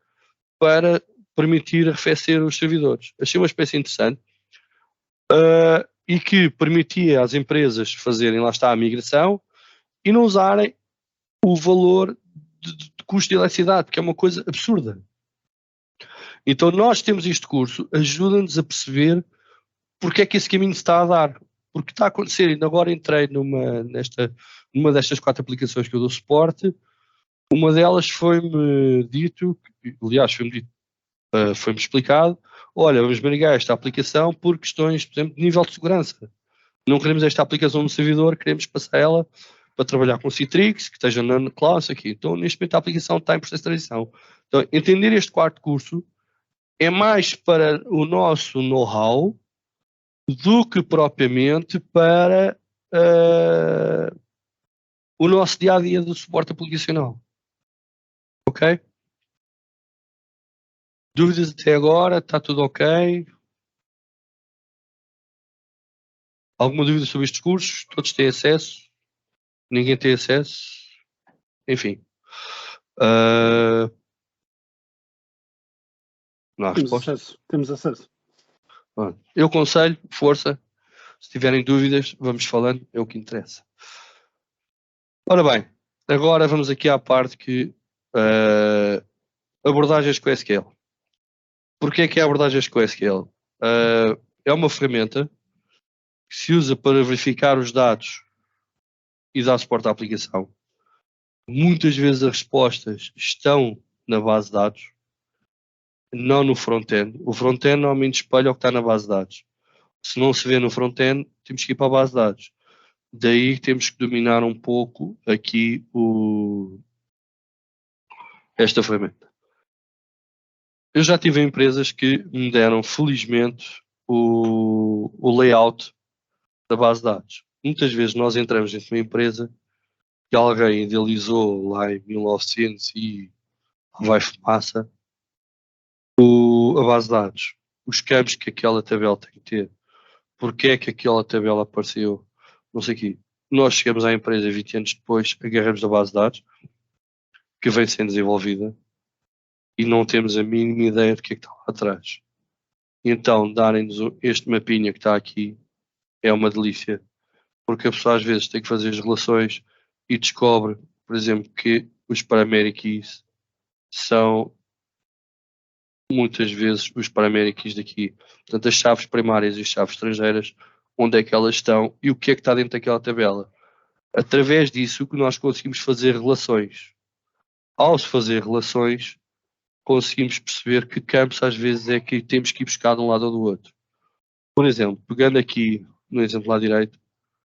S1: para permitir arrefecer os servidores. Achei uma experiência interessante. E que permitia às empresas fazerem, lá está, a migração e não usarem o valor de custo de eletricidade, porque é uma coisa absurda. Então nós temos este curso, ajuda-nos a perceber porque é que esse caminho se está a dar. Porque está a acontecer, ainda agora entrei numa destas 4 aplicações que eu dou suporte, uma delas foi-me dito, aliás, foi-me explicado, olha, vamos migrar esta aplicação por questões, por exemplo, de nível de segurança. Não queremos esta aplicação no servidor, queremos passar ela para trabalhar com Citrix, que esteja na classe aqui. Então, neste momento, a aplicação está em processo de transição. Então, entender este 4º curso é mais para o nosso know-how do que propriamente para o nosso dia-a-dia do suporte aplicacional. Ok? Dúvidas até agora? Está tudo ok? Alguma dúvida sobre estes cursos? Todos têm acesso? Ninguém tem acesso? Enfim. Não há resposta.
S3: Temos acesso.
S1: Eu aconselho, força. Se tiverem dúvidas, vamos falando, é o que interessa. Ora bem, agora vamos aqui à parte que abordagens com SQL. Porquê é que é abordagens com SQL? É uma ferramenta que se usa para verificar os dados e dar suporte à aplicação. Muitas vezes as respostas estão na base de dados, não no front-end. O front-end normalmente espelha o que está na base de dados. Se não se vê no front-end, temos que ir para a base de dados. Daí temos que dominar um pouco aqui esta ferramenta. Eu já tive empresas que me deram, felizmente, o layout da base de dados. Muitas vezes nós entramos dentro de uma empresa que alguém idealizou lá em 1900 e vai fumaça a base de dados. Os campos que aquela tabela tem que ter. Porque é que aquela tabela apareceu? Não sei o quê. Nós chegamos à empresa 20 anos depois, agarramos a base de dados que vem sendo desenvolvida e não temos a mínima ideia do que é que está lá atrás. Então, darem-nos este mapinha que está aqui é uma delícia, porque a pessoa às vezes tem que fazer as relações e descobre, por exemplo, que os primary keys são muitas vezes os primary keys daqui. Portanto, as chaves primárias e as chaves estrangeiras, onde é que elas estão e o que é que está dentro daquela tabela. Através disso que nós conseguimos fazer relações. Ao se fazer relações, conseguimos perceber que campos às vezes é que temos que ir buscar de um lado ou do outro. Por exemplo, pegando aqui no exemplo lá direito,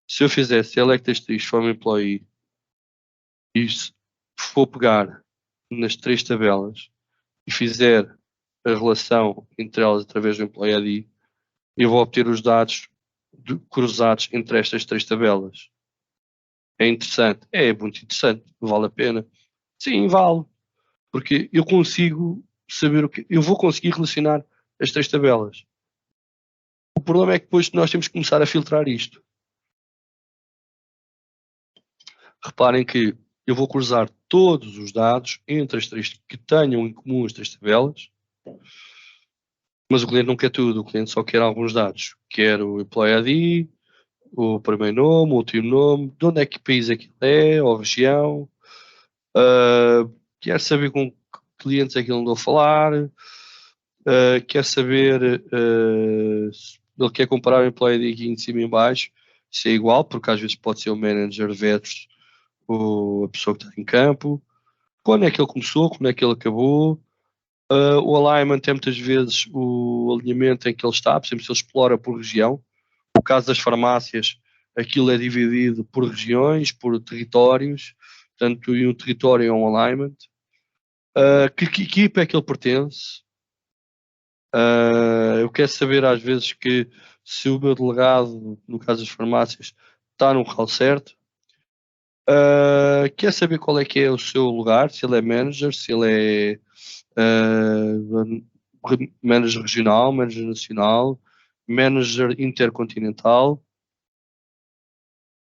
S1: se eu fizesse select asterisco from employee e for pegar nas 3 tabelas e fizer a relação entre elas através do employee ID, eu vou obter os dados cruzados entre estas 3 tabelas. É interessante? É muito interessante. Vale a pena? Sim, vale. Porque eu consigo saber o que... Eu vou conseguir relacionar as 3 tabelas. O problema é que depois nós temos que começar a filtrar isto. Reparem que eu vou cruzar todos os dados entre as 3 que tenham em comum as 3 tabelas, mas o cliente não quer tudo, o cliente só quer alguns dados. Quer o employee ID, o primeiro nome, o último nome, de onde é que país aquilo é, ou região. Quer saber com clientes é que ele andou a falar, quer saber se ele quer comparar o employee ID aqui em cima e em baixo, se é igual, porque às vezes pode ser o manager versus a pessoa que está em campo, quando é que ele começou, quando é que ele acabou, o alignment é muitas vezes o alinhamento em que ele está, por exemplo, se ele explora por região. No caso das farmácias, aquilo é dividido por regiões, por territórios, portanto, e um território é um alignment. Que equipa é que ele pertence? Eu quero saber às vezes que se o meu delegado, no caso das farmácias, está no local certo. Quer saber qual é que é o seu lugar, se ele é manager, se ele é manager regional, manager nacional, manager intercontinental.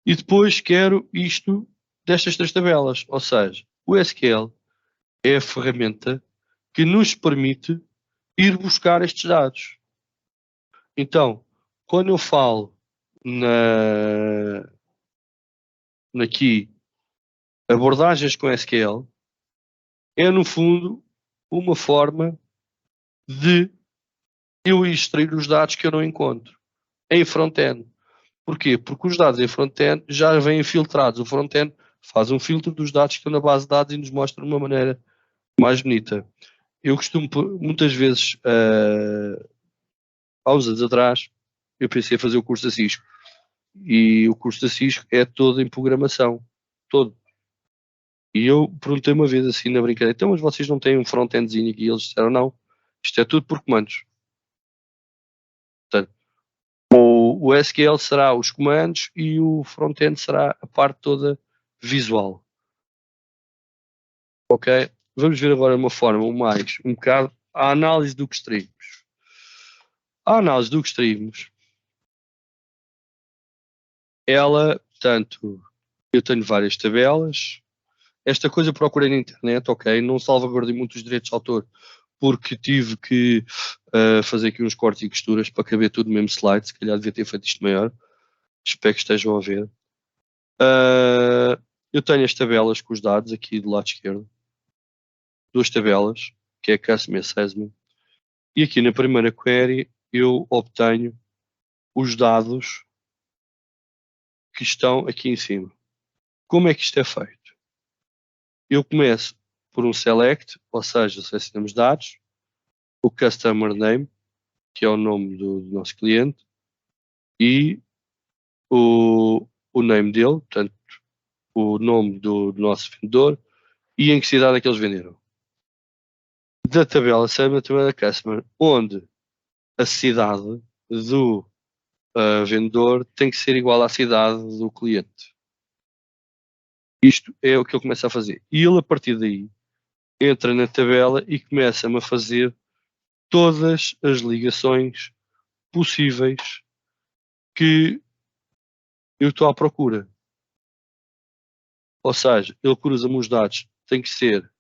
S1: E depois quero isto destas 3 tabelas, ou seja, o SQL é a ferramenta que nos permite ir buscar estes dados. Então, quando eu falo aqui abordagens com SQL, é no fundo uma forma de eu extrair os dados que eu não encontro em front-end. Porquê? Porque os dados em front-end já vêm filtrados. O front-end faz um filtro dos dados que estão na base de dados e nos mostra de uma maneira mais bonita. Eu costumo, muitas vezes, há uns anos atrás, eu pensei em fazer o curso da Cisco. E o curso da Cisco é todo em programação. Todo. E eu perguntei uma vez assim na brincadeira, então, mas vocês não têm um front-endzinho aqui? E eles disseram, não, isto é tudo por comandos. Portanto, o SQL será os comandos e o front-end será a parte toda visual. Ok? Vamos ver agora uma forma um bocado a análise do que extraímos. A análise do que extraímos, ela, portanto, eu tenho várias tabelas. Esta coisa eu procurei na internet, ok? Não salvaguardei muitos direitos de autor, porque tive que fazer aqui uns cortes e costuras para caber tudo no mesmo slide. Se calhar devia ter feito isto maior. Espero que estejam a ver. Eu tenho as tabelas com os dados aqui do lado esquerdo. 2 tabelas, que é Customer Assessment. E aqui na primeira query eu obtenho os dados que estão aqui em cima. Como é que isto é feito? Eu começo por um select, ou seja, selecionamos dados, o Customer Name, que é o nome do nosso cliente, e o name dele, portanto, o nome do nosso vendedor, e em que cidade é que eles venderam. Da tabela Same, a tabela Customer, onde a cidade do vendedor tem que ser igual à cidade do cliente. Isto é o que ele começa a fazer. E ele, a partir daí, entra na tabela e começa-me a fazer todas as ligações possíveis que eu estou à procura. Ou seja, ele cruza-me os dados. Tem que ser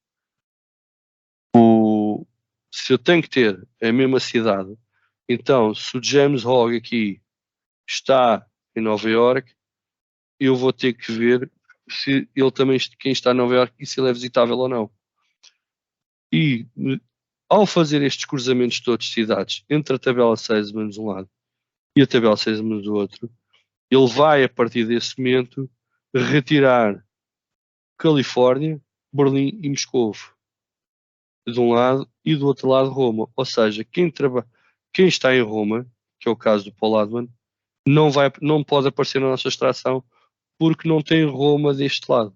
S1: se eu tenho que ter a mesma cidade, então se o James Hogg aqui está em Nova York, eu vou ter que ver se ele também, quem está em Nova York, e se ele é visitável ou não. E ao fazer estes cruzamentos de todas as cidades entre a tabela 6 menos um lado e a tabela 6 menos o outro, ele vai a partir desse momento retirar Califórnia, Berlim e Moscovo de um lado e do outro lado Roma. Ou seja, quem está em Roma, que é o caso do Paul Adman, não pode aparecer na nossa extração porque não tem Roma deste lado.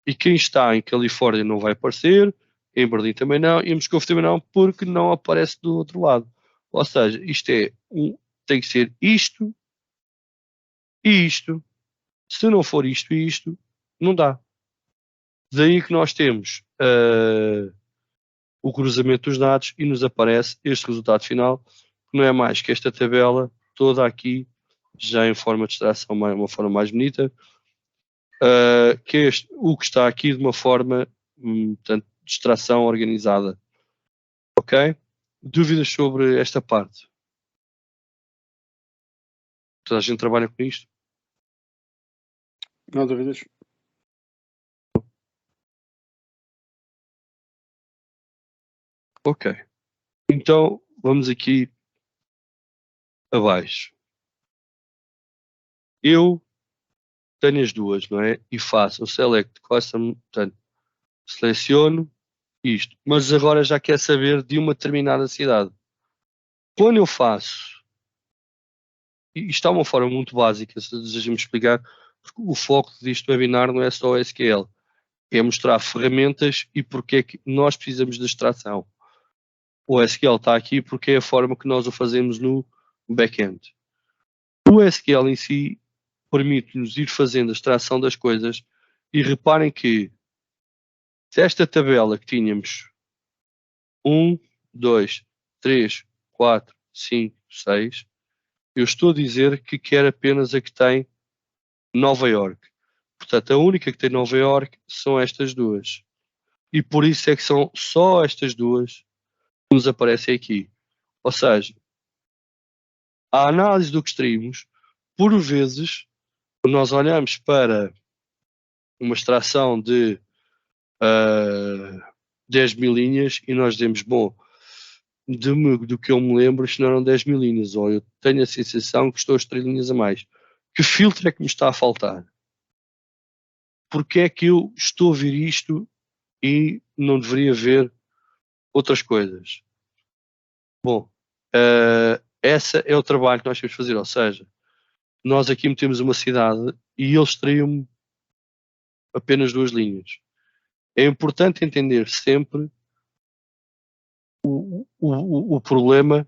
S1: E quem está em Califórnia não vai aparecer, em Berlim também não, e em Moscou também não, porque não aparece do outro lado. Ou seja, isto tem que ser isto e isto. Se não for isto e isto, não dá. Daí que nós temos o cruzamento dos dados e nos aparece este resultado final, que não é mais que esta tabela toda aqui, já em forma de extração, uma forma mais bonita, que é o que está aqui de uma forma, portanto, de extração organizada. Ok? Dúvidas sobre esta parte? Toda a gente trabalha com isto?
S3: Não há dúvidas.
S1: Ok. Então, vamos aqui abaixo. Eu tenho as duas, não é? E faço o select custom, portanto, seleciono isto. Mas agora já quer saber de uma determinada cidade. Quando eu faço, e isto é uma forma muito básica, se desejas-me explicar, porque o foco deste webinar não é só o SQL, é mostrar ferramentas e porque é que nós precisamos de extração. O SQL está aqui porque é a forma que nós o fazemos no back-end. O SQL em si permite-nos ir fazendo a extração das coisas e reparem que se esta tabela que tínhamos 1, 2, 3, 4, 5, 6, eu estou a dizer que quero apenas a que tem Nova York. Portanto, a única que tem Nova York são estas duas. E por isso é que são só estas duas que nos aparecem aqui. Ou seja, a análise do que extraímos, por vezes, nós olhamos para uma extração de 10 mil linhas e nós dizemos, bom, do que eu me lembro, isto não eram 10 mil linhas, ou eu tenho a sensação que estou a extrair linhas a mais. Que filtro é que me está a faltar? Porque é que eu estou a ver isto e não deveria ver outras coisas? Bom, esse é o trabalho que nós temos de fazer, ou seja, nós aqui metemos uma cidade e eles extraíam apenas duas linhas. É importante entender sempre o problema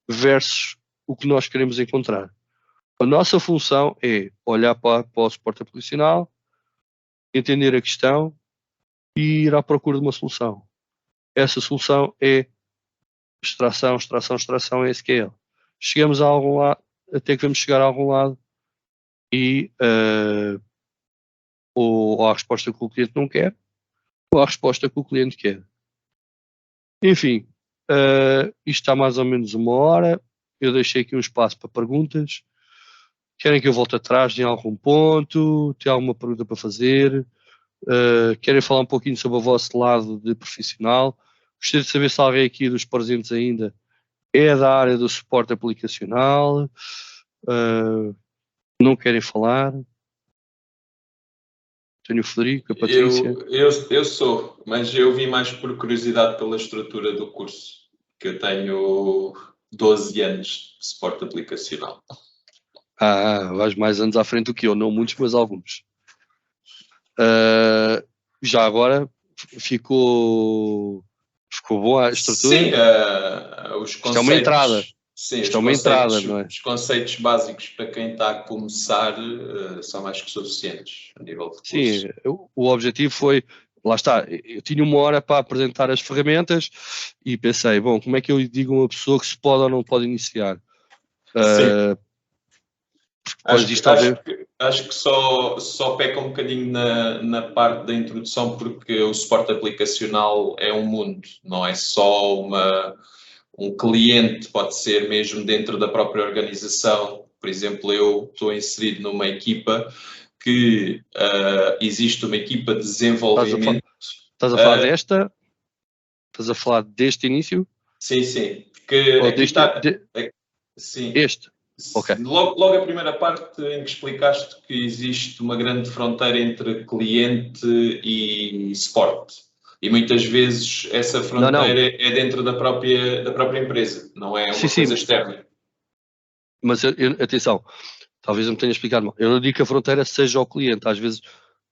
S1: versus o que nós queremos encontrar. A nossa função é olhar para o suporte aplicacional, entender a questão e ir à procura de uma solução. Essa solução é extração, SQL. Chegamos a algum lado, até que vamos chegar a algum lado e ou a resposta que o cliente não quer, ou a resposta que o cliente quer. Enfim, isto está mais ou menos 1 hora. Eu deixei aqui um espaço para perguntas. Querem que eu volte atrás em algum ponto? Tem alguma pergunta para fazer? Querem falar um pouquinho sobre o vosso lado de profissional? Gostaria de saber se alguém aqui dos presentes ainda é da área do suporte aplicacional. Não querem falar? Tenho o Federico, a Patrícia.
S2: Eu sou, mas eu vim mais por curiosidade pela estrutura do curso, que eu tenho 12 anos de suporte aplicacional.
S1: Vais mais anos à frente do que eu, não muitos, mas alguns. Já agora ficou boa a estrutura?
S2: Sim, os conceitos.
S1: Isto é uma entrada.
S2: Sim,
S1: isto é uma entrada, não é?
S2: Os conceitos básicos para quem está a começar são mais que suficientes a nível de curso.
S1: Sim, o objetivo foi, lá está, eu tinha 1 hora para apresentar as ferramentas e pensei, bom, como é que eu digo a uma pessoa que se pode ou não pode iniciar?
S2: Sim. Acho que só peca um bocadinho na parte da introdução, porque o suporte aplicacional é um mundo, não é só um cliente, pode ser mesmo dentro da própria organização. Por exemplo, eu estou inserido numa equipa que existe uma equipa de desenvolvimento.
S1: Estás a falar desta? Estás a falar deste início?
S2: Sim, sim. Porque sim.
S1: Este? Okay.
S2: Logo a primeira parte em que explicaste que existe uma grande fronteira entre cliente e suporte. E muitas vezes essa fronteira é dentro da própria empresa, não é uma coisa externa.
S1: Mas atenção, talvez eu me tenha explicado mal. Eu não digo que a fronteira seja o cliente. Às vezes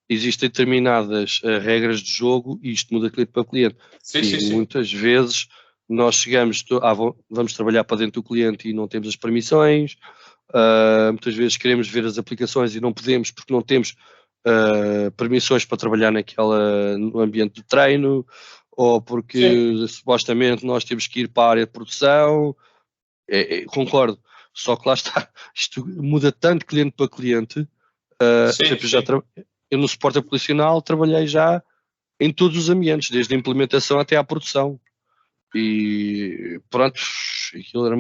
S1: existem determinadas regras de jogo e isto muda cliente para cliente.
S2: Sim.
S1: Muitas vezes nós chegamos, vamos trabalhar para dentro do cliente e não temos as permissões. Muitas vezes queremos ver as aplicações e não podemos porque não temos permissões para trabalhar no ambiente de treino, ou porque supostamente nós temos que ir para a área de produção. Concordo, só que lá está, isto muda tanto cliente para cliente. Eu no suporte aplicacional trabalhei já em todos os ambientes, desde a implementação até à produção. E pronto, aquilo era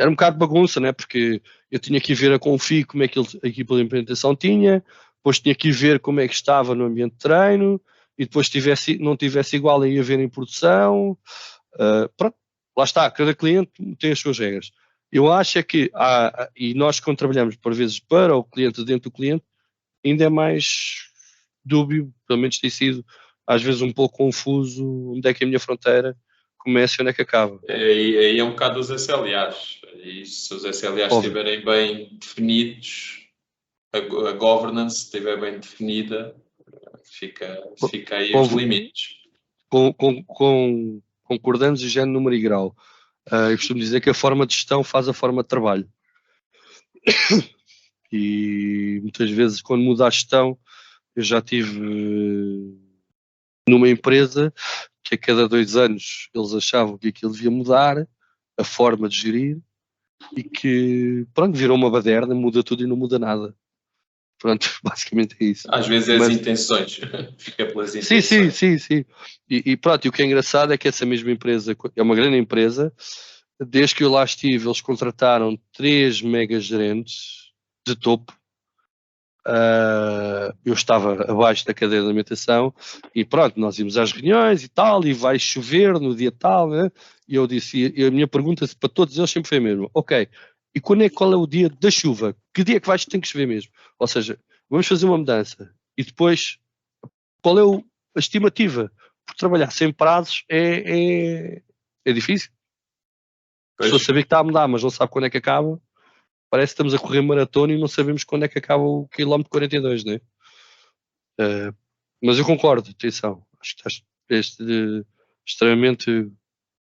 S1: um bocado de bagunça, né? Porque eu tinha que ir ver a config, como é que a equipa de implementação tinha, depois tinha que ir ver como é que estava no ambiente de treino, e depois não tivesse igual, aí a ver em produção. Pronto, lá está, cada cliente tem as suas regras. Eu acho é que e nós quando trabalhamos por vezes para o cliente, dentro do cliente, ainda é mais dúbio, pelo menos tem sido às vezes um pouco confuso onde é que é a minha fronteira começa e onde é que acaba.
S2: Aí é um bocado os SLAs. E se os SLAs estiverem bem definidos, a governance estiver bem definida, fica aí os limites.
S1: Concordamos em género, número e grau. Eu costumo dizer que a forma de gestão faz a forma de trabalho. E muitas vezes, quando muda a gestão, eu já tive numa empresa que a cada 2 anos eles achavam que aquilo devia mudar, a forma de gerir, e que, pronto, virou uma baderna, muda tudo e não muda nada. Pronto, basicamente é isso.
S2: Às vezes é as intenções, fica pelas intenções.
S1: Sim. E pronto, e o que é engraçado é que essa mesma empresa, é uma grande empresa, desde que eu lá estive, eles contrataram 3 mega gerentes de topo. Eu estava abaixo da cadeia de alimentação e pronto, nós íamos às reuniões e tal, e vai chover no dia tal, né? E eu disse, e a minha pergunta para todos eles sempre foi a mesma: ok, e qual é o dia da chuva? Que dia que tem que chover mesmo? Ou seja, vamos fazer uma mudança e depois qual é a estimativa? Porque trabalhar sem prazos é difícil. A pessoa saber que está a mudar, mas não sabe quando é que acaba. Parece que estamos a correr maratona e não sabemos quando é que acaba o quilómetro 42, não é? Mas eu concordo, atenção. Acho que estás extremamente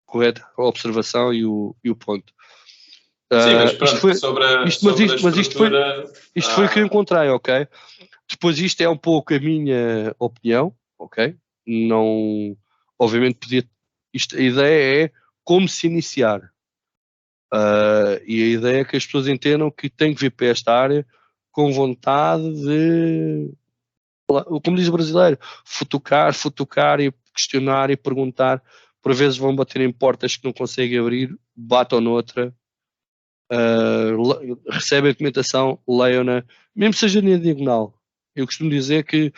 S1: correta a observação e o ponto.
S2: Sim, mas pronto, sobre a estrutura...
S1: Isto foi o que eu encontrei, ok? Depois isto é um pouco a minha opinião, ok? Não, obviamente a ideia é como se iniciar. E a ideia é que as pessoas entendam que têm que vir para esta área com vontade de, como diz o brasileiro, futucar e questionar e perguntar. Por vezes vão bater em portas que não conseguem abrir, batam noutra, recebem a documentação, leiam-na, mesmo seja na diagonal. Eu costumo dizer que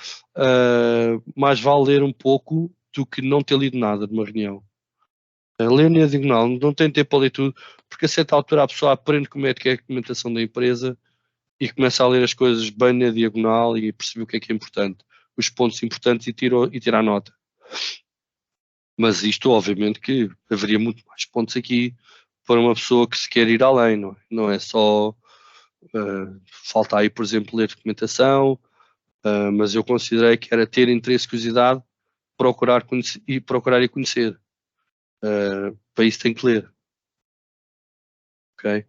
S1: mais vale ler um pouco do que não ter lido nada de uma reunião. Ler na diagonal, não tem tempo a ler tudo, porque a certa altura a pessoa aprende como é que é a documentação da empresa e começa a ler as coisas bem na diagonal e percebe o que é importante, os pontos importantes e tira a nota. Mas isto, obviamente, que haveria muito mais pontos aqui para uma pessoa que se quer ir além, não é só falta aí, por exemplo, ler documentação, mas eu considerei que era ter interesse e curiosidade, procurar e conhecer. Para isso tem que ler. Ok?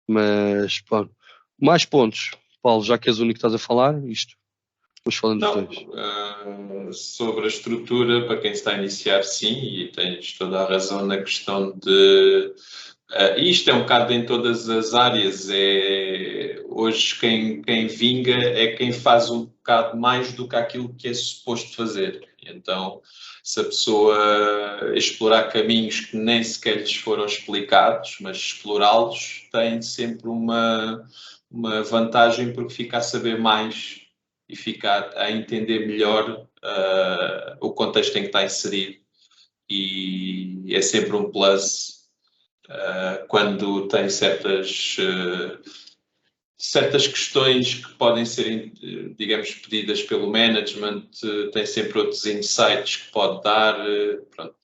S1: Mas, pronto. Mais pontos. Paulo, já que és o único que estás a falar, isto. Vamos falando dos dois.
S2: Sobre a estrutura, para quem está a iniciar, sim, e tens toda a razão na questão de... isto é um bocado em todas as áreas. Hoje quem vinga é quem faz um bocado mais do que aquilo que é suposto fazer. Então, se a pessoa explorar caminhos que nem sequer lhes foram explicados, mas explorá-los tem sempre uma vantagem, porque fica a saber mais e fica a entender melhor o contexto em que está inserido. E é sempre um plus quando tem certas questões que podem ser, digamos, pedidas pelo management, tem sempre outros insights que pode dar. Pronto,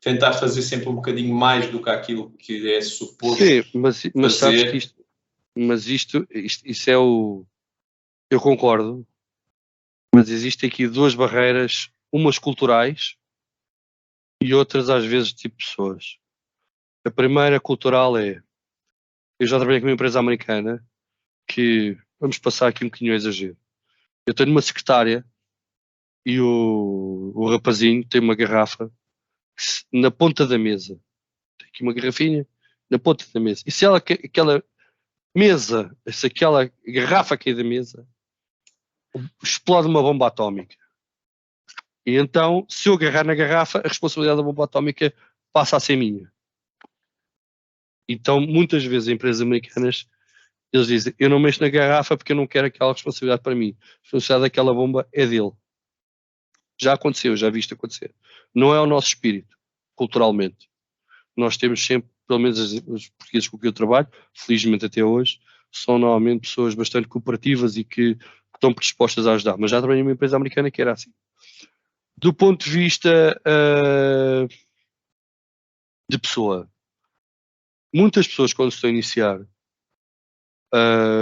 S2: tentar fazer sempre um bocadinho mais do que aquilo que é suposto.
S1: Sim, mas sabes que isso é o... Eu concordo, mas existem aqui 2 barreiras, umas culturais e outras às vezes tipo pessoas. A primeira cultural é, eu já trabalhei com uma empresa americana que, vamos passar aqui um bocadinho a exagero. Eu tenho uma secretária e o rapazinho tem uma garrafa na ponta da mesa. Tem aqui uma garrafinha na ponta da mesa. E se aquela mesa, se aquela garrafa cair da mesa, explode uma bomba atómica. E então, se eu agarrar na garrafa, a responsabilidade da bomba atómica passa a ser minha. Então, muitas vezes, empresas americanas, eles dizem, eu não mexo na garrafa porque eu não quero aquela responsabilidade para mim. A responsabilidade daquela bomba é dele. Já aconteceu, já vi isto acontecer. Não é o nosso espírito. culturalmente. Nós temos sempre, pelo menos os portugueses com quem eu trabalho, felizmente até hoje, são normalmente pessoas bastante cooperativas e que estão predispostas a ajudar. Mas já trabalhei numa empresa americana que era assim. Do ponto de vista de pessoa, muitas pessoas quando estão a iniciar,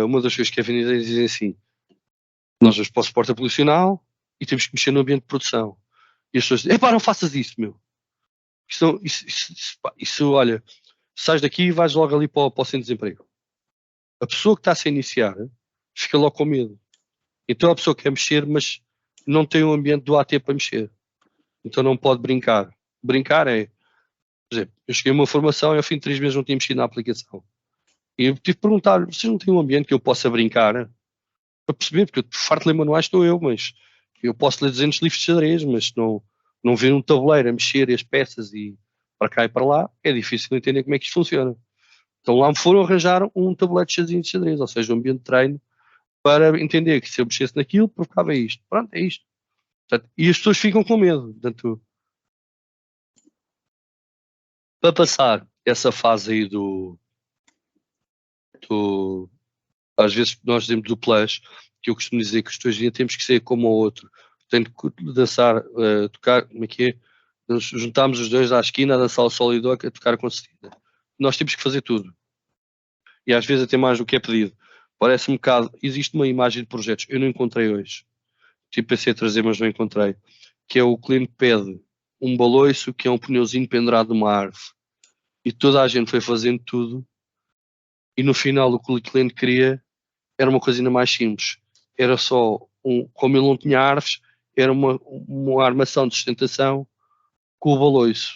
S1: uma das coisas que é vendida dizem assim: nós vamos para o suporte operacional e temos que mexer no ambiente de produção. E as pessoas dizem: epá, não faças isso, meu. Isso, olha, sais daqui e vais logo ali para o centro de desemprego. A pessoa que está a se iniciar fica logo com medo. Então a pessoa quer mexer, mas não tem um ambiente do AT para mexer. Então não pode brincar. Brincar é, por exemplo, eu cheguei a uma formação e ao fim de 3 meses não tinha mexido na aplicação. E eu tive de perguntar: vocês não têm um ambiente que eu possa brincar? Para perceber, porque eu farto de ler manuais estou eu, mas eu posso ler 200 livros de xadrez, mas não ver um tabuleiro a mexer as peças e para cá e para lá, é difícil entender como é que isto funciona. Então lá me foram arranjar um tabuleiro de xadrez, ou seja, um ambiente de treino, para entender que se eu mexesse naquilo, provocava isto. Pronto, é isto. Portanto, e as pessoas ficam com medo. Portanto, para passar essa fase aí às vezes nós dizemos do plus, que eu costumo dizer que hoje em dia temos que ser como o outro. Tem que dançar, tocar, como é que é? Nós juntámos os dois à esquina a dançar o sol e do a tocar a concertina. Nós temos que fazer tudo. E às vezes até mais do que é pedido. Parece um bocado, existe uma imagem de projetos, eu não encontrei hoje. Tipo, pensei em trazer, mas não encontrei. Que é o cliente pede um baloiço, que é um pneuzinho pendurado numa árvore. E toda a gente foi fazendo tudo. E no final o que o cliente queria era uma coisa ainda mais simples. Era só, como ele não tinha árvores, era uma armação de sustentação com o baloiço.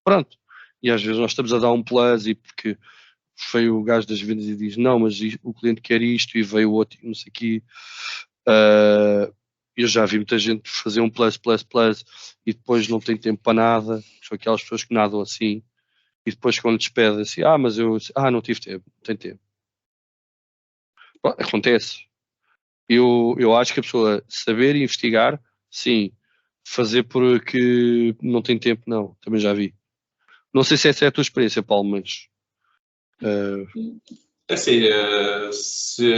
S1: Pronto. E às vezes nós estamos a dar um plus e porque veio o gajo das vendas e diz: não, mas o cliente quer isto, e veio o outro, não sei o quê. Eu já vi muita gente fazer um plus e depois não tem tempo para nada. São aquelas pessoas que nadam assim e depois quando despedem assim: mas eu não tive tempo, não tenho tempo. Bom, acontece. Eu acho que a pessoa saber investigar, sim. Fazer porque não tem tempo, não. Também já vi. Não sei se essa é a tua experiência, Paulo, mas
S2: Assim, se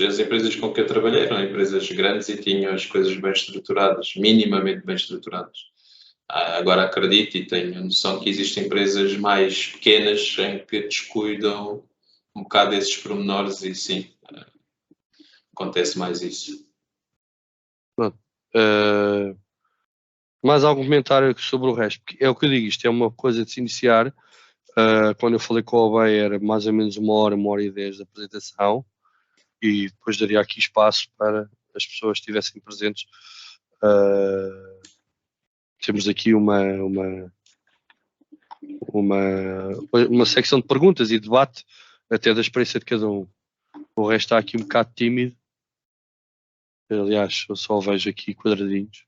S2: as empresas com que eu trabalhei eram empresas grandes e tinham as coisas bem estruturadas, minimamente bem estruturadas. Agora acredito e tenho noção que existem empresas mais pequenas em que descuidam um bocado desses pormenores e sim, acontece mais isso.
S1: mais algum comentário sobre o resto? Porque é o que eu digo, isto é uma coisa de se iniciar. Quando eu falei com o OBEI era mais ou menos 1h e 10 de apresentação e depois daria aqui espaço para as pessoas que estivessem presentes. Temos aqui uma secção de perguntas e debate até da experiência de cada um. O resto está aqui um bocado tímido. Aliás, eu só vejo aqui quadradinhos.